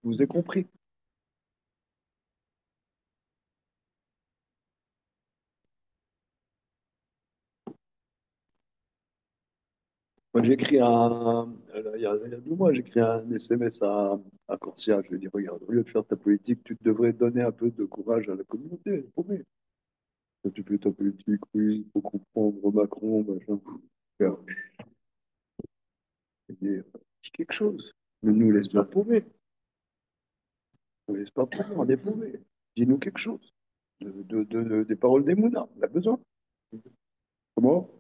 vous ai compris. Moi, j'ai écrit il y a 2 mois, j'ai écrit un SMS à Corsia. Je lui ai dit, regarde, au lieu de faire ta politique, tu devrais donner un peu de courage à la communauté. Elle est paumée. Quand tu fais ta politique, oui, il faut comprendre Macron, machin. Il dit, dis quelque chose. Ne nous laisse pas paumer. Ne nous laisse pas paumer, on est paumés. Dis-nous quelque chose. Des paroles d'Emouna. On a besoin. Comment?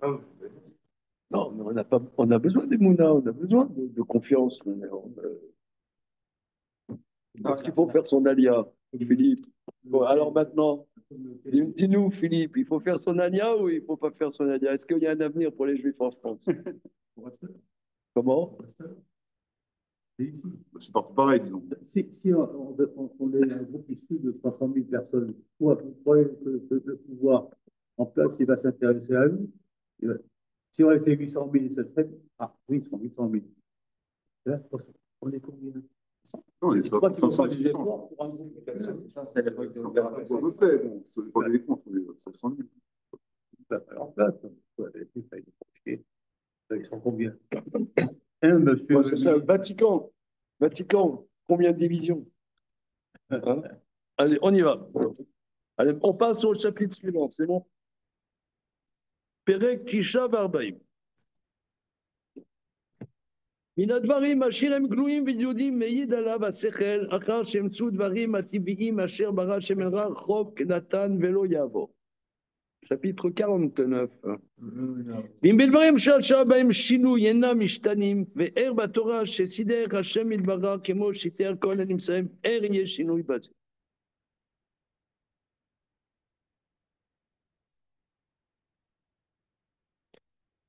Non, mais on a besoin d'Emouna, on a besoin de confiance. Parce qu'il faut faire son alia, Philippe. Bon, alors maintenant, dis-nous, Philippe, il faut faire son alia ou il ne faut pas faire son alia? Est-ce qu'il y a un avenir pour les Juifs en France? Comment? C'est ici. C'est partout pareil, disons. Si on est un groupe issu de 300 000 personnes, vous croyez que le pouvoir en place, il va s'intéresser à nous? Si on était 800 000, ça serait. Ah, oui, 800 000. Là, on est combien? Non, il Je est crois qu'il faut pas 500, des 600. efforts pour un groupe de personnes. Ça, c'est l'époque de À peu près, bon, ça dépend des comptes, on est 500 000. Ça va en place. Ils sont combien? Un, monsieur. Ouais, c'est ça. Vatican. Vatican, combien de divisions? Hein? Allez, on y va. Allez, on passe au chapitre suivant, c'est bon? Perek Tisha Barbaim. מן הדברים אשר הם גלויים ויודעים מעיד עליו השכל אחר שאמצו דברים הטבעיים אשר ברא שם אלוהים חוק נתן ולא יעבור. chapitre 49. ואם בדברים שעכשיו בהם שינוי אינם משתנים וער בתורה שסידר השם יתברך כמו שיתר כל הנמצאים ער יש שינוי בזה.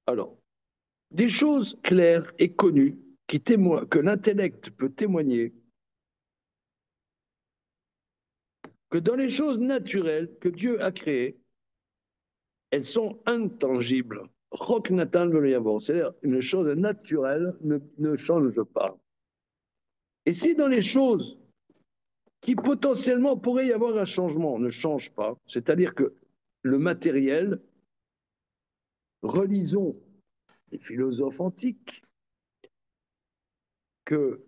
Alors, des choses claires et connues que l'intellect peut témoigner que dans les choses naturelles que Dieu a créées, elles sont intangibles. Chok Natan Veloyavor, c'est-à-dire une chose naturelle ne change pas. Et si dans les choses qui potentiellement pourraient y avoir un changement ne changent pas, c'est-à-dire que le matériel, relisons les philosophes antiques, que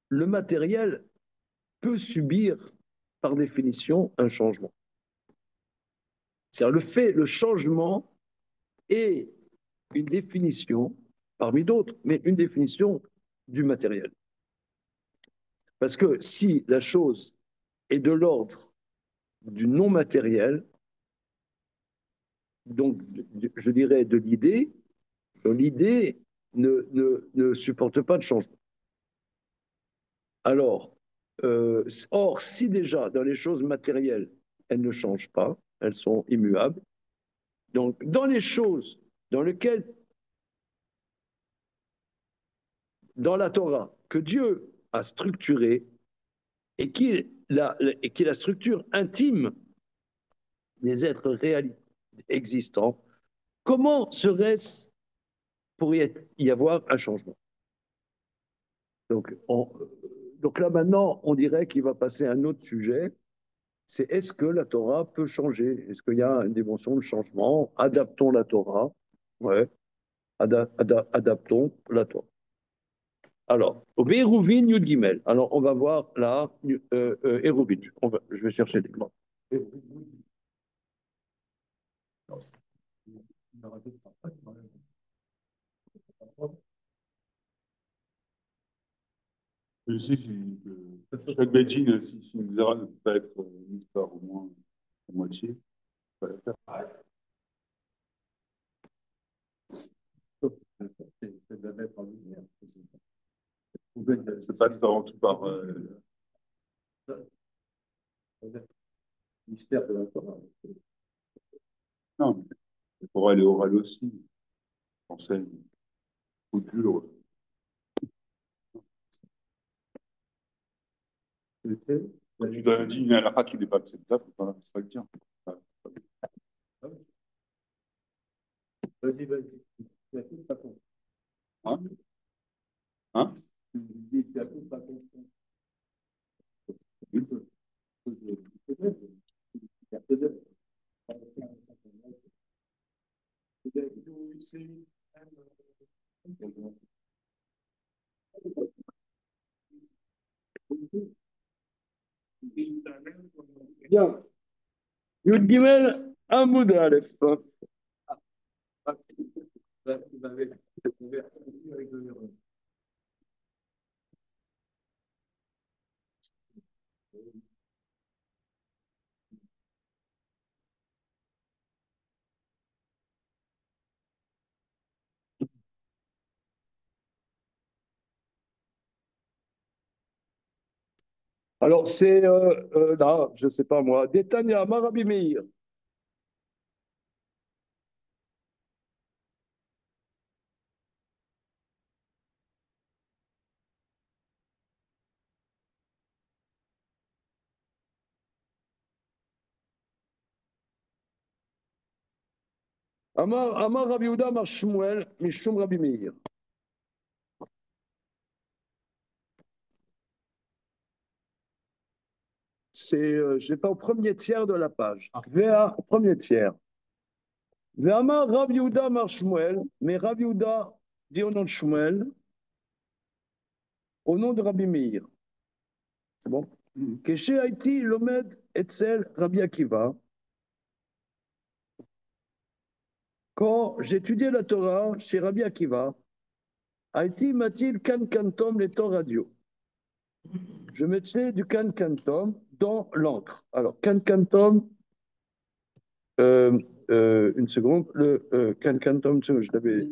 le matériel peut subir par définition un changement. C'est-à-dire le changement est une définition, parmi d'autres, mais une définition du matériel. Parce que si la chose est de l'ordre du non matériel, donc je dirais de l'idée, l'idée ne supporte pas de changement. Alors, or, si déjà dans les choses matérielles, elles ne changent pas, elles sont immuables, donc dans les choses dans lesquelles, dans la Torah, que Dieu a structuré et qui est la structure intime des êtres réels existants, comment serait-ce pour y avoir un changement? Donc là maintenant, on dirait qu'il va passer à un autre sujet, c'est est-ce que la Torah peut changer? Est-ce qu'il y a une dimension de changement? Adaptons la Torah. Ouais, adaptons la Torah. Alors, au Hérouvin Yud Gimel. Alors, on va voir là, Hérouvin. Je vais chercher des mots. Je sais que chaque Beijing, si une Xéra ne peut pas être mise par au moins la moitié, ça va la faire. C'est de la mettre en lumière. Ça passe avant tout par. Mystère de la Torah. Non, mais la Torah, elle est orale aussi. Enseigne au dur. Quand tu dois dire une halakha qui n'est pas acceptable, il faut pas le dire. Vas-y. Tu as tout pas compris. Hein? Hein? Tu as tout pas compris. Bien. Yud Gimel, Amoud Aleph. Alors, c'est là, je ne sais pas moi, Détania, Marabi Meir. Amar Rabbi Yehuda, Amar Shmuel, Mishum Rabbi Meir. C'est pas au premier tiers de la page. Au premier tiers. Ve'amar Rabbi Yehuda, Amar Shmuel, mais Rabbi Yehuda dit au nom de Shmuel, au nom de Rabbi Meir. C'est bon? Keshe Haïti Lomed Etzel Rabbi Akiva. Quand j'étudiais la Torah chez Rabbi Akiva, Haïti m'a-t-il kan kantom les Torah radio. Je mettais du kan kantom dans l'encre. Alors, kan kantom, une seconde, le kan kantom, je l'avais.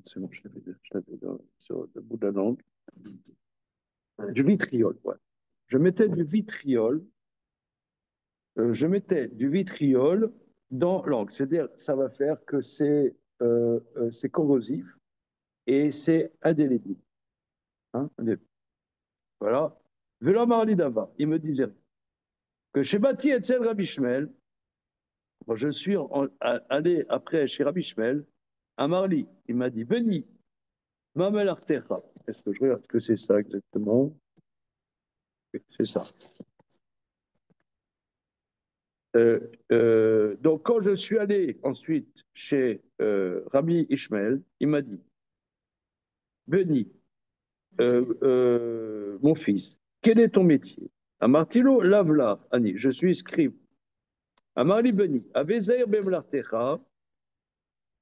C'est bon, je l'avais sur le bout de la langue. Du vitriol, ouais. Je mettais du vitriol dans l'encre. C'est-à-dire, ça va faire que c'est corrosif et c'est indélébile. Hein, voilà. Velo Marli Dava, il me disait que chez Bati Etzel Rabbi Shmuel, quand je suis allé après chez Rabbi Shmuel, à Marli, il m'a dit Beni, Mamel Artecha. Est-ce que je regarde que c'est ça exactement? C'est ça. Donc, quand je suis allé ensuite chez Rabbi Ishmael, il m'a dit Beni, mon fils, quel est ton métier? Amartilo Lavlar, Ani, je suis scribe. Amarli Beni, Avezer Bemlartecha,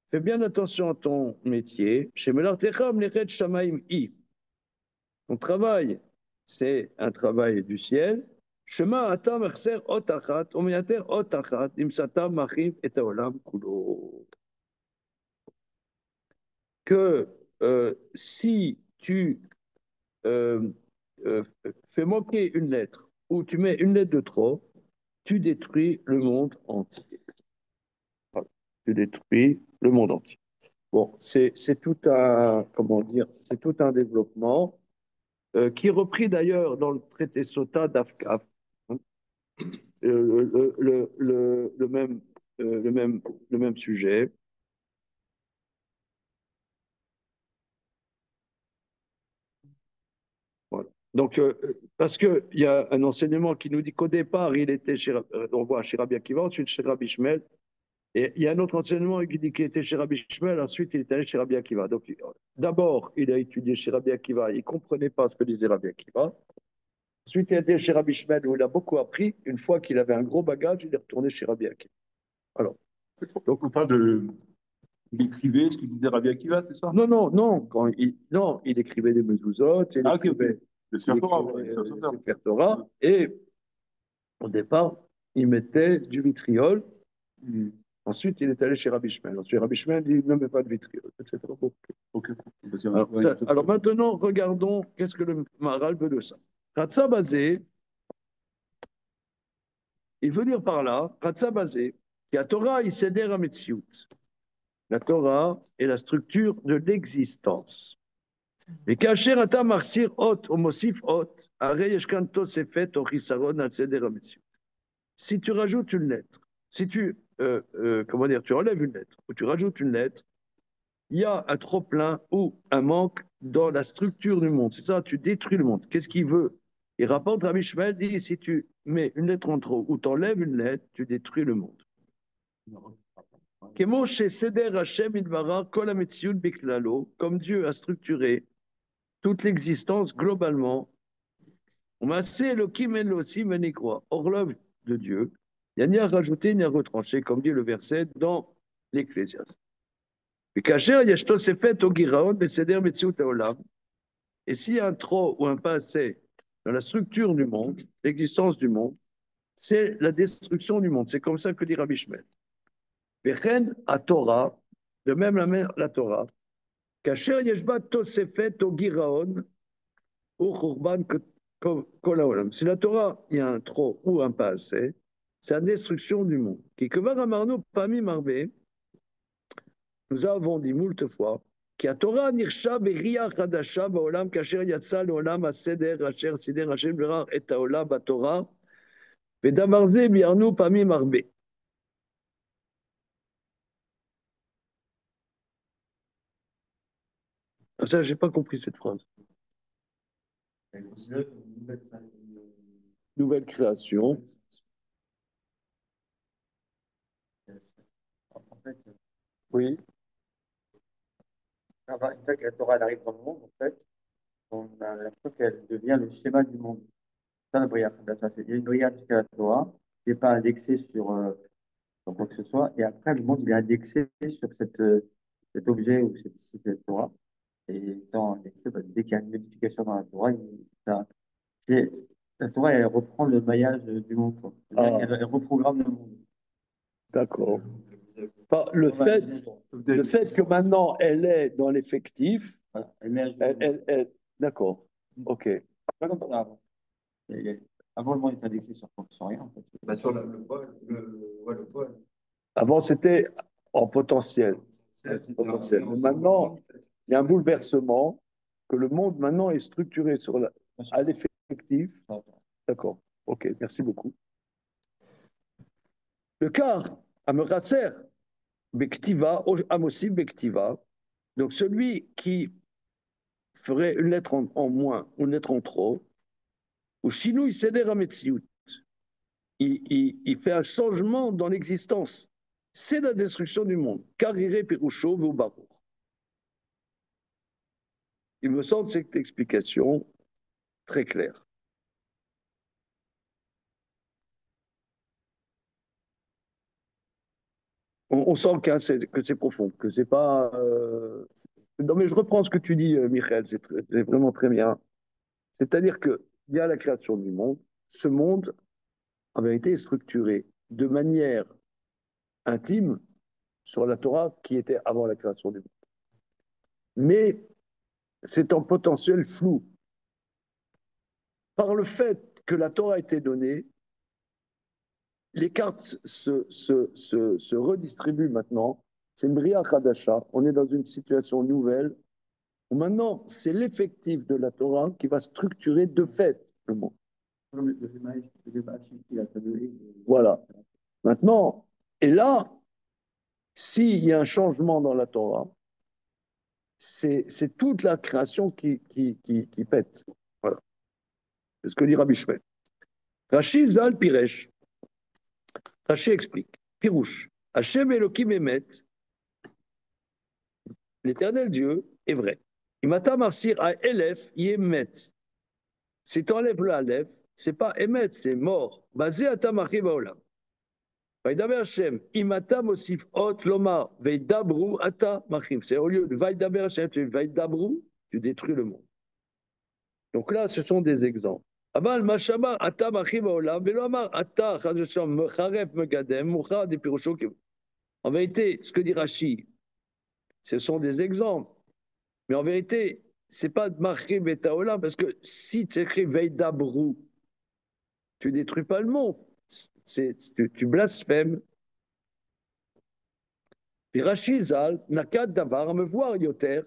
fais bien attention à ton métier. Chez Melartecha, Mlechet Shamaim I. Ton travail, c'est un travail du ciel. Shema atam erser otachat, omiater otachat, imsata machiv et haolam kulo. Que si tu fais manquer une lettre ou tu mets une lettre de trop, tu détruis le monde entier. Voilà. Tu détruis le monde entier. Bon, c'est tout un, comment dire, c'est tout un développement qui est repris d'ailleurs dans le traité Sota d'Afkaf, hein, le même sujet. Voilà. Donc, parce qu'il y a un enseignement qui nous dit qu'au départ, il était on voit chez Rabbi Akiva, ensuite chez Rabbi Shmuel, et il y a un autre enseignement qui dit qu'il était chez Rabbi Shmuel, ensuite il est allé chez Rabbi Akiva. Donc, d'abord, il a étudié chez Rabbi Akiva, il ne comprenait pas ce que disait Rabbi Akiva. Ensuite, il a été chez Rabbi Shmuel, où il a beaucoup appris. Une fois qu'il avait un gros bagage, il est retourné chez Rabbi Akiva. Alors, donc on parle de. Il écrivait ce qu'il disait Rabbi Akiva, c'est ça? non, il écrivait des mezuzot, il écrivait le Sefer Torah, et au départ, il mettait du vitriol. Ensuite, il est allé chez Rabbi Shmuel. Ensuite, Rabbi Shmuel, il ne met pas de vitriol, etc. Alors maintenant, regardons qu'est-ce que le Maharal veut de ça. Ratsa basé, il veut dire par là, Ratsa basé, qui a Torah, il céder à Metsiout. La Torah est la structure de l'existence. Et kacher ata marsir hot, homosif hot, arei yeshkan tosefet o chisaron al seder ha-metziut. Si tu rajoutes une lettre, si tu, comment dire, tu enlèves une lettre, ou tu rajoutes une lettre, il y a un trop-plein ou un manque dans la structure du monde. C'est ça, tu détruis le monde. Qu'est-ce qu'il veut? Il rapporte, Rabbi Shmuel dit, si tu mets une lettre en trop ou tu enlèves une lettre, tu détruis le monde. Comme Dieu a structuré toute l'existence globalement, on m'a assez Elohim Elohim Venikroa, hors l'œuvre de Dieu, il n'y a ni à rajouter ni à retrancher, comme dit le verset dans l'Ecclésiaste. Et s'il y a un trop ou un pas assez dans la structure du monde, l'existence du monde, c'est la destruction du monde. C'est comme ça que dit Rabbi Shmuel. Vechen à Torah, de même la Torah, Kacher Yeshba Tosefet au Giraon, ou Khurban Kolaolam. Si la Torah, il y a un trop ou un pas assez, c'est la destruction du monde. Qui que va Ramarno Pami Marbe, nous avons dit moult fois, qui a Torah Nirsha Beria Chadasha Baolam Kacher Yatsa Olam Aseder Asher Sider Hashem Berar et Haolam Torah Vedavarze biarnu pami marbe. Ça, j'ai pas compris cette phrase. Elle considère comme une nouvelle Nouvelle création. En fait, Oui. une fois que la Torah elle arrive dans le monde, en fait, on a l'impression qu'elle devient le schéma du monde. Ça, la Brière Khadasha, c'est il y a une Brière jusqu'à la Torah, qui n'est pas indexée sur quoi que ce soit, et après, le monde il est indexé sur cet objet ou cette Torah. Et étant indexé, dès qu'il y a une modification dans la Torah, c'est- la Torah, elle reprend le maillage du monde, quoi. Ah. Elle reprogramme le monde. D'accord. Enfin, le fait que maintenant elle est dans l'effectif, Voilà, elle met à jour. d'accord. Ok. Pas comme ça avant. Avant, le monde était indexé sur rien, en fait. Bah, sur le poil, le poil. Avant, c'était en potentiel. Potentiel. Mais maintenant, il y a un bouleversement que le monde maintenant est structuré à l'effectif. D'accord. Ok, merci beaucoup. Le quart, Amerasser, Bektiva, Amosi Bektiva. Donc celui qui ferait une lettre en moins, une lettre en trop, ou Shinou, il cédait à Metsiout. Il fait un changement dans l'existence. C'est la destruction du monde. Karire Pirusho Voubarour. Il me semble cette explication très claire. On sent que c'est profond, que c'est pas. Non, mais je reprends ce que tu dis, Michael, c'est vraiment très bien. C'est-à-dire qu'il y a la création du monde. Ce monde, en vérité, est structuré de manière intime sur la Torah qui était avant la création du monde. Mais c'est en potentiel flou. Par le fait que la Torah a été donnée, les cartes se redistribuent maintenant. C'est une Bria Khadasha. On est dans une situation nouvelle où maintenant, c'est l'effectif de la Torah qui va structurer de fait le monde. Voilà. Maintenant, et là, s'il y a un changement dans la Torah, c'est toute la création qui pète. Voilà. C'est ce que dit Rabbi Shmuel. Rashi Zal Piresh. Rashi explique. Pirouche. Hachem Elohim Emet. L'éternel Dieu est vrai. Imata Marsir a Elef Yemet. Si tu enlèves le Aleph, c'est pas Emet, c'est mort. Basé à Tamachi Baolam. Vaidaber Hashem. Imata Mosif Ot Lomar. Veidabru Ata Machim. C'est au lieu de Vaidaber Hashem, tu Veidabru, tu détruis le monde. Donc là, ce sont des exemples. Aval Mashaba Ata Machim Baolam. Velo Amar Ata Chadesham Mecharef Megadem. Moucha de Pirocho. En vérité, ce que dit Rashi, ce sont des exemples. Mais en vérité, ce n'est pas de Machrim et Taolam, parce que si tu écris Veidabrou, tu ne détruis pas le monde. Tu blasphèmes. Puis Rachid Zal, Nakad Davar, à me voir Yoter,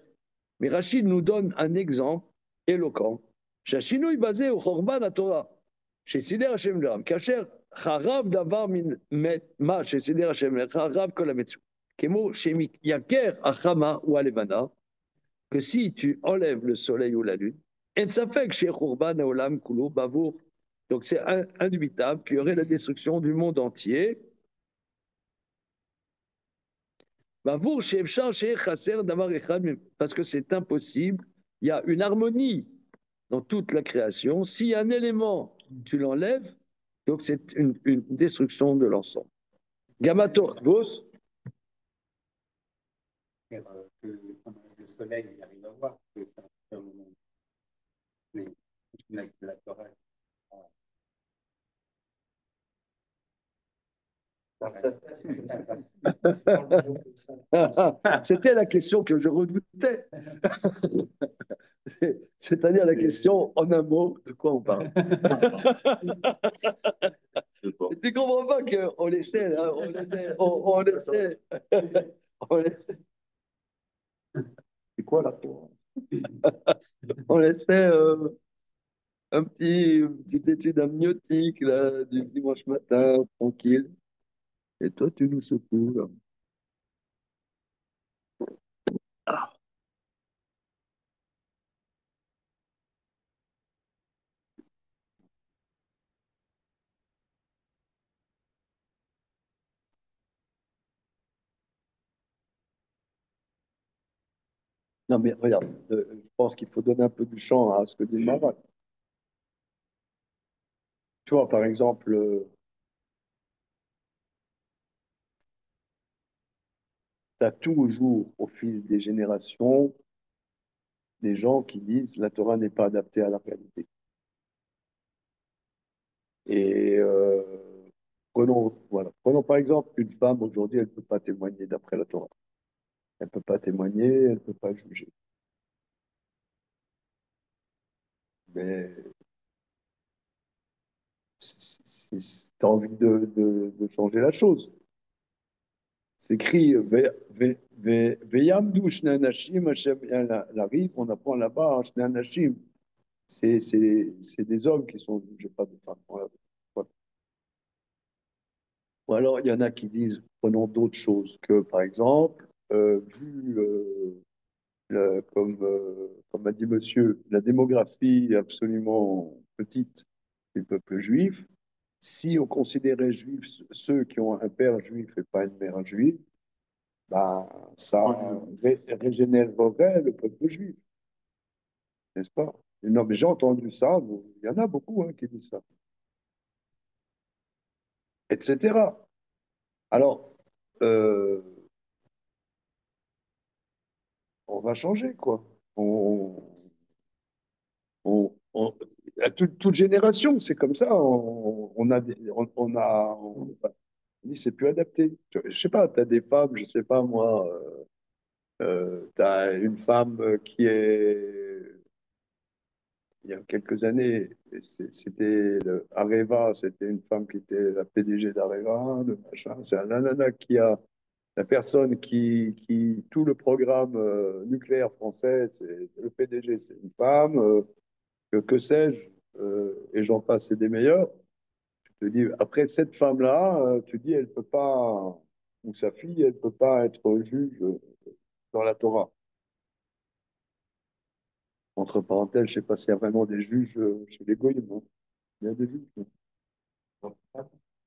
mais Rachid nous donne un exemple éloquent. Shashinu est basé au Chorban à Torah. Chez Sider Hashem Lam, Kacher, Charav Davar min ma, chez Sider Hashem Lam, Charav Kolametsu. Kemo, Shemik, Yaker, Achama ou Alevana, que si tu enlèves le soleil ou la lune, et ça fait que chez Khurban Olam Kulo Bavour, donc c'est indubitable qu'il y aurait la destruction du monde entier. Bavour chez Efshar chez Chasser Davar Echad, parce que c'est impossible. Il y a une harmonie dans toute la création. S'il y a un élément, tu l'enlèves, donc c'est une destruction de l'ensemble. Gamato, Vos. Que le soleil, il arrive à voir que ça fait un moment. Mais la Torah, C'était la question que je redoutais. C'est-à-dire la question, en un mot, de quoi on parle. Tu comprends pas qu'on laissait, là, on laissait, on laissait. C'est quoi là? On laissait une petite étude amniotique, là, du dimanche matin, tranquille. Et toi, tu nous secoues, là. Ah. Non, mais regarde, je pense qu'il faut donner un peu du champ à ce que dit Marat. Tu vois, par exemple, tu as toujours, au fil des générations, des gens qui disent la Torah n'est pas adaptée à la réalité. Et prenons par exemple une femme aujourd'hui, elle ne peut pas témoigner d'après la Torah. Elle ne peut pas témoigner, elle ne peut pas juger. Mais tu as envie de changer la chose. C'est écrit Veyamdu Shnei Anashim Hashem l'arrive, on apprend là-bas Shnei Anashim. C'est des hommes qui sont jugés, pas des femmes. Voilà. Ou alors, il y en a qui disent, prenons d'autres choses, que par exemple, vu, comme a dit monsieur, la démographie est absolument petite du peuple juif, si on considérait juifs ceux qui ont un père juif et pas une mère juive, bah, ça régénérerait le peuple juif, n'est-ce pas? Non, mais j'ai entendu ça, il y en a beaucoup hein, qui disent ça, etc. Alors, euh, on va changer, quoi. À toute génération, c'est comme ça. On a, on dit c'est plus adapté. Je sais pas, tu as des femmes, je sais pas moi, tu as une femme qui est, il y a quelques années, c'était Areva, c'était une femme qui était la PDG d'Areva, le machin. C'est un nanana qui a, la personne tout le programme nucléaire français, c'est le PDG, c'est une femme. Que sais-je, et j'en passe, c'est des meilleurs. Je te dis, après cette femme-là, tu dis, elle peut pas, ou sa fille, elle peut pas être juge dans la Torah. Entre parenthèses, je sais pas s'il y a vraiment des juges chez les goyim. Hein. Il y a des juges.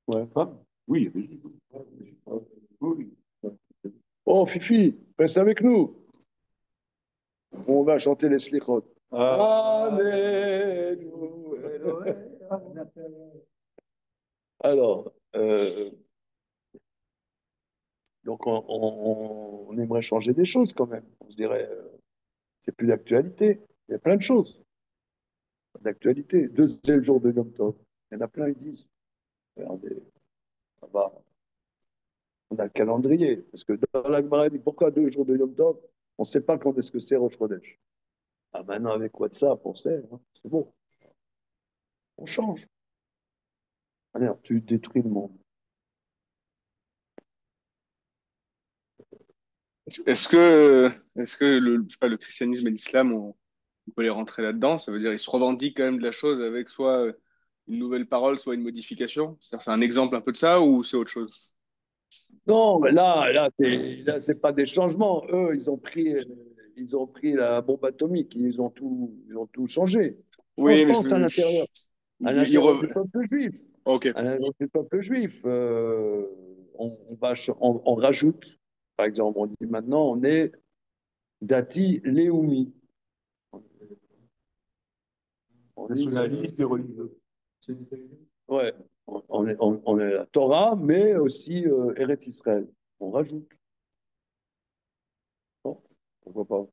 Ouais. Ah, oui, il y a des juifs. Oui. Oh, Fifi, reste avec nous. On va chanter les slichot. Alléluia. Alors, donc on aimerait changer des choses quand même. On se dirait, c'est plus d'actualité. Il y a plein de choses d'actualité. Deuxième jour de Yom Tov. Il y en a plein qui disent, regardez, ça va, on a le calendrier. Parce que dans la Gemara, il dit, pourquoi 2 jours de Yom Tov? On ne sait pas quand est-ce que c'est Rosh Chodesh. Ah maintenant, avec WhatsApp, on sait, hein, c'est bon. On change. Allez, tu détruis le monde. Est-ce que je sais pas, le christianisme et l'islam, on peut les rentrer là-dedans? Ça veut dire ils se revendiquent quand même de la chose avec soit une nouvelle parole, soit une modification. C'est un exemple un peu de ça ou c'est autre chose? Non, mais là, c'est pas des changements. Eux, ils ont pris la bombe atomique, ils ont tout changé. Non, Oui, je mais pense à l'intérieur du peuple juif. Ok. À l'intérieur du peuple juif, on rajoute, par exemple, on dit maintenant, on est Dati Léoumi. On dit, Nationaliste et religieux. ouais, on est la Torah, mais aussi Eretz Israël. On rajoute. Bon, pourquoi pas?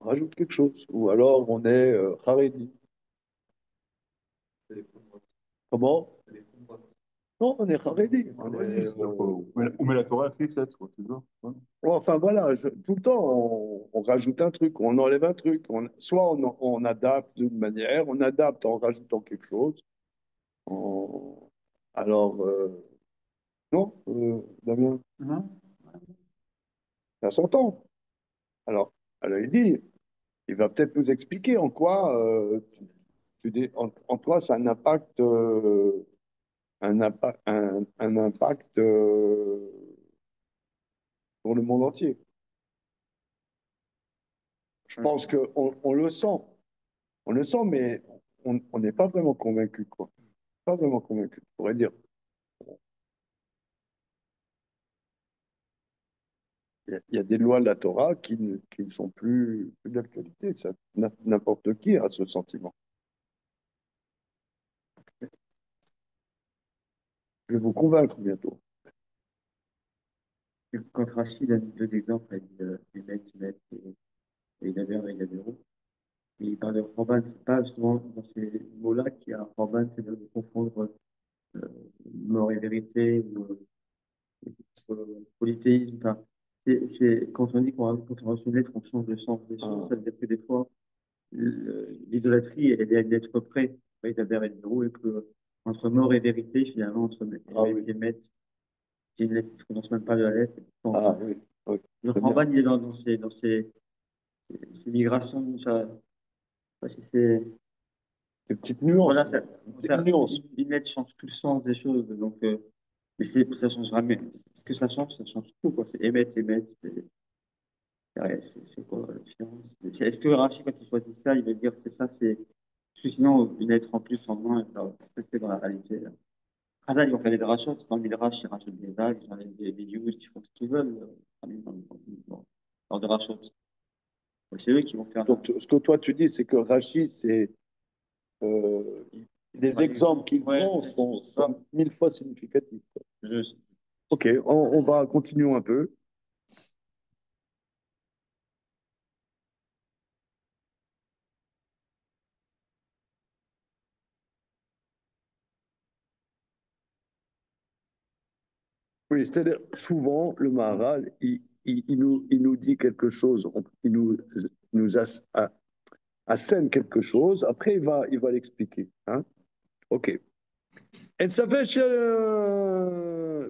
On rajoute quelque chose. Ou alors on est Haredi. Comment? Non, on est Haredi. On met la Torah à Knesset, quoi, c'est ça. Ouais. Enfin voilà, tout le temps on rajoute un truc, on enlève un truc. Soit on adapte d'une manière, on adapte en rajoutant quelque chose. On- Alors, non, Damien, Non. ça s'entend. Alors, il dit, il va peut-être nous expliquer en quoi en toi, ça a un impact pour le monde entier. Je pense qu'on le sent. On le sent, mais on n'est pas vraiment convaincu, quoi. Pas vraiment convaincu, je pourrais dire. Il y a des lois de la Torah qui ne sont plus d'actualité. Ça, n'importe qui a ce sentiment. Je vais vous convaincre bientôt. Quand Rachid a mis deux exemples, il dit Emet, Emet et Daber et Dabero, et il parle de Corban, c'est pas justement dans ces mots-là qu'il y a Corban, c'est de confondre euh, mort et vérité ou polythéisme. Enfin, quand on dit quand on reçoit une lettre, on change le sens des choses, ça veut dire que des fois, l'idolâtrie, elle est à une lettre près. Il y a Daber et Dabero, et que entre mort et vérité, finalement, entre Emet et Emet, c'est une lettre qui ne prononce même pas de la lettre. Ah oui, oui. Le Très bien. Ramban, il est dans ces migrations. Ça, je sais pas si c'est. Des petites nuances. Voilà, Nuances. une lettre change tout le sens des choses. Donc, mais ça changera. Mais ce que ça change tout, quoi. C'est émettre, émettre. Ouais, c'est quoi la différence? Est-ce que Rachid, quand il choisit ça, il veut dire que c'est ça, c'est. Parce que sinon, une lettre en plus, en moins, c'est fait dans la réalité. Là. Khazal, ils vont faire des rachats. Dans le Midrash, ils rachètent des vagues, ils enlèvent des youths, ils font ce qu'ils veulent. Dans des rachats. C'est eux qui vont faire. Donc, ce que toi tu dis, c'est que Rachid, c'est les exemples qu'il prend sont mille fois significatifs. Ok, on va continuer un peu. Oui, c'est-à-dire, souvent, le Maharal, il nous dit quelque chose, il nous assène quelque chose, après, il va l'expliquer. Hein? Ok. אין ספק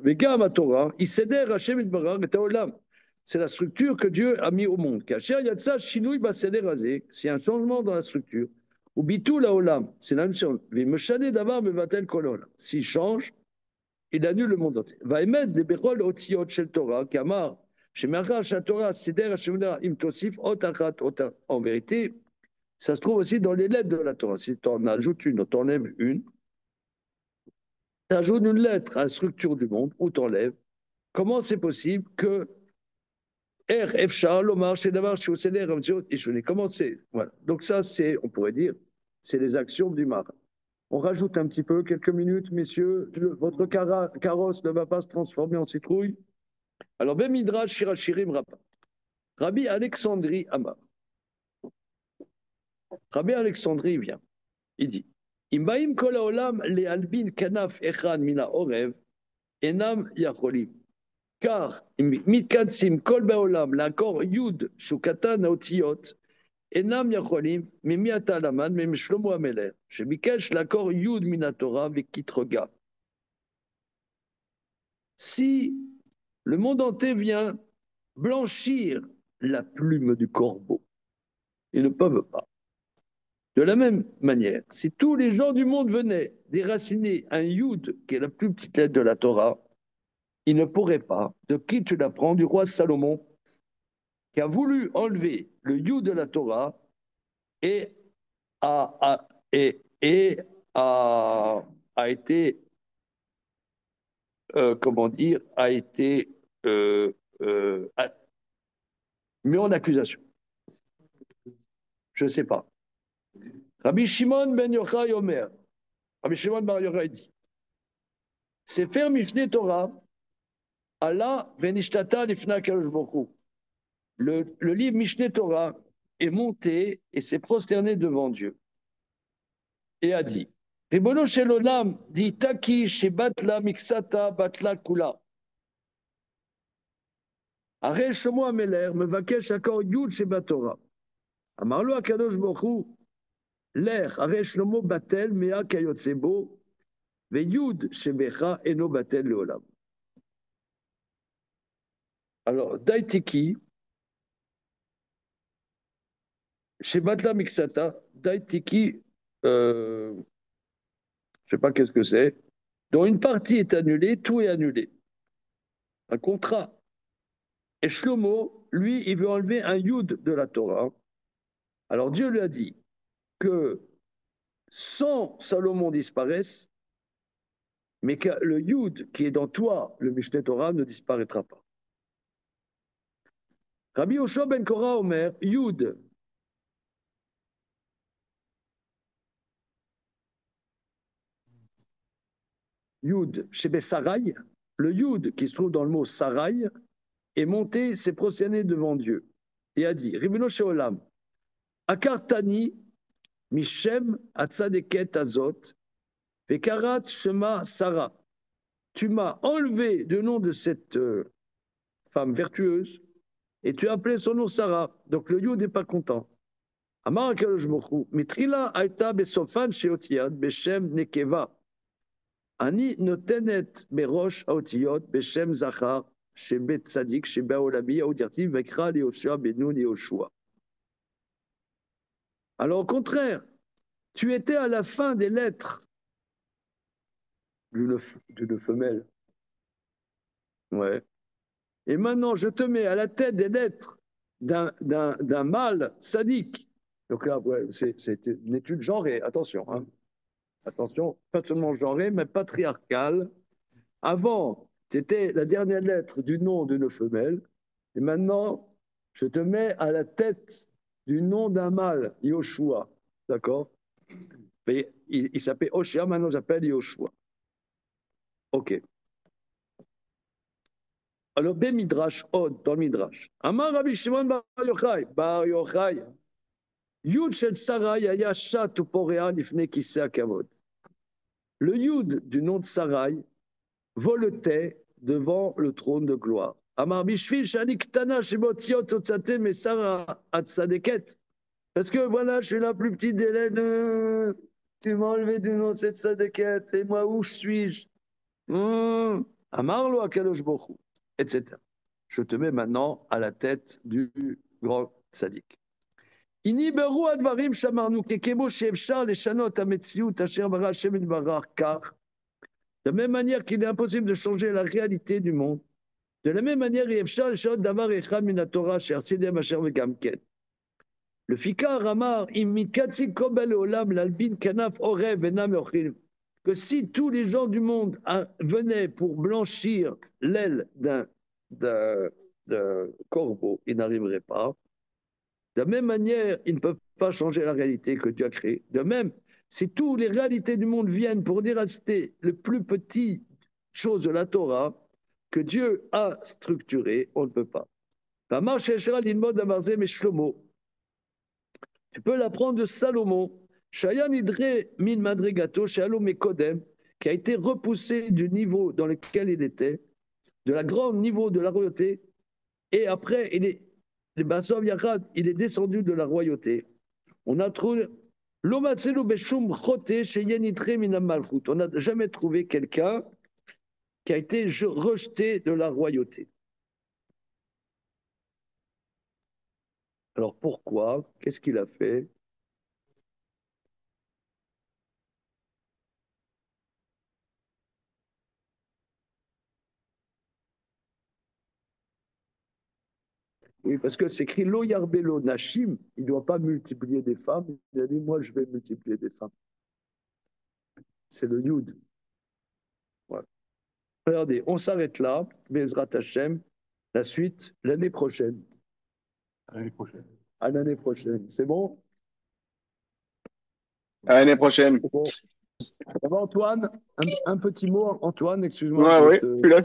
וגם התורה, היא סדר השם יתברך את העולם. C'est la structure que Dieu a mis au monde. כאשר יצא שינוי בסדר הזה, c'est un changement dans la structure. וביטול העולם, c'est la même chose. ואם משנה דבר, מבטל כל העולם. S'il change, il annule le monde entier. והאמת בכל אותיות של תורה, כאמר, שמאחר שהתורה סדר השם יתברך, אם תוסיף אות אחת, אות אחת. En vérité, ça se trouve aussi dans les lettres de la Torah. Si tu en ajoutes une, tu enlèves une, tu ajoutes une lettre à la structure du monde ou t'enlèves, comment c'est possible que comment c'est voilà. Donc ça, c'est, on pourrait dire, c'est les actions du marin. On rajoute un petit peu, quelques minutes, messieurs. Votre carrosse ne va pas se transformer en citrouille. Alors, Ben Midrash Shirachirim Rabbah. Rabbi Alexandrie Amar. Rabbi Alexandrie vient. Il dit Imbaim kol haolam le'albin kanaf echad mina orev enam yacholim. car מתכנסים כל בעולם לעקור יוד שהוא קטן האותיות אינם יכולים ממי אתה למד משלמה המלך שביקש לעקור יוד מן התורה וקטרוגה. Si le monde entier vient blanchir la plume du corbeau, ils ne peuvent pas. De la même manière, si tous les gens du monde venaient déraciner un yud, qui est la plus petite lettre de la Torah, ils ne pourraient pas. De qui tu l'apprends? Du roi Salomon, qui a voulu enlever le you de la Torah et a été, comment dire, a été mis en accusation. Je ne sais pas. Rabbi Shimon ben Yochai Omer, Rabbi Shimon ben Yochai dit, Sefer Mishneh Torah, Allah venishtata lifna kadosh baruch hu. Le livre Mishneh Torah est monté et s'est prosterné devant Dieu et a dit Ribono shel olam dit taki shebatla miksata batla kula. הרי שלמה המלך מבקש לעקור יוד שבתורה. אמר לו הקדוש ברוך הוא, לך, הרי שלמה בטל מאה כיוצא בו, ויוד שבך אינו בטל לעולם. Alors, Daitiki, Shebatla Miksata, Daitiki, je ne sais pas qu'est-ce que c'est, dont une partie est annulée, tout est annulé. Un contrat. Et Shlomo, lui, il veut enlever un yud de la Torah. Alors Dieu lui a dit que sans Salomon disparaisse, mais que le yud qui est dans toi, le Mishneh Torah, ne disparaîtra pas. Rabbi Yoshua ben Korah Omer, yud, yud, chez Sarai, le yud qui se trouve dans le mot Sarai, est monté, s'est prosterné devant Dieu et a dit, Ribino Sheolam, Akartani, Mishem, Atzadeket Azot, Vekarat Shema Sarah. Tu m'as enlevé le nom de cette femme vertueuse et tu as appelé son nom Sarah. Donc le Yud n'est pas content. Amar Akadosh Baruch Hu, Mitrila Aita Besofan Sheotiad Beshem Nekeva. Ani notenet berosh haotiyot beshem zachar shebet tzadik sheba olami aodirtiv vekra liyoshua benun Yehoshua. Alors au contraire, tu étais à la fin des lettres d'une femelle. Ouais. Et maintenant, je te mets à la tête des lettres d'un mâle sadique. Donc là, ouais, c'est une étude genrée, attention. Hein. Attention, pas seulement genrée, mais patriarcale. Avant, tu étais la dernière lettre du nom d'une femelle. Et maintenant, je te mets à la tête du nom d'un mâle, Yoshua. D'accord? Il s'appelle Oshia, maintenant j'appelle Yoshua. Ok. Alors, Ben Midrash, Od, dans le Midrash. Amar Rabbi Shimon Bar Yochai, Yud Shel Sarai Aya Shat Uporea Nifne Kisei Akavod. Le Yud du nom de Sarai voletait devant le trône de gloire. Amar Bishvil Shani Ktana Shebotiot Otsate Mesara Atsadeket. Parce que voilà, je suis la plus petite des laines. Tu m'as enlevé du nom de cette Sadeket. Et moi, où suis-je? Amar lo Akadosh Baruch Hu, etc. Je te mets maintenant à la tête du grand sadique. Ini beru advarim shamarnu kekemo sheefshar leshanot hametziut asher bara Hashem itbarach kach. De la même manière qu'il est impossible de changer la réalité du monde, de la même manière, efshar leshanot davar echad min haTorah asher tzidem asher vegam ken. Le fikar amar im mitkatzik kobel leolam lalbin kanaf orev venam ochil. Que si tous les gens du monde venaient pour blanchir l'aile d'un corbeau, ils n'arriveraient pas. De la même manière, ils ne peuvent pas changer la réalité que Dieu a créée. De même, si toutes les réalités du monde viennent pour déraster le plus petit chose de la Torah que Dieu a structuré, on ne peut pas. Tu peux l'apprendre de Salomon, Shayan Idre min Madrigato, Shalom Kodem, qui a été repoussé du niveau dans lequel il était, de la grande niveau de la royauté, et après, il est descendu de la royauté. On a trouvé on n'a jamais trouvé quelqu'un qui a été rejeté de la royauté. Alors pourquoi? Qu'est-ce qu'il a fait? Oui, parce que c'est écrit Lo Yarbelo Nashim, il ne doit pas multiplier des femmes. Il a dit, moi, je vais multiplier des femmes. C'est le Yud. Voilà. Regardez, on s'arrête là. Bezrat Hashem. La suite, l'année prochaine. À l'année prochaine. À l'année prochaine. C'est bon? À l'année prochaine. Bon. Antoine, un petit mot, Antoine, excuse-moi, Ouais, je ouais, te... puis là,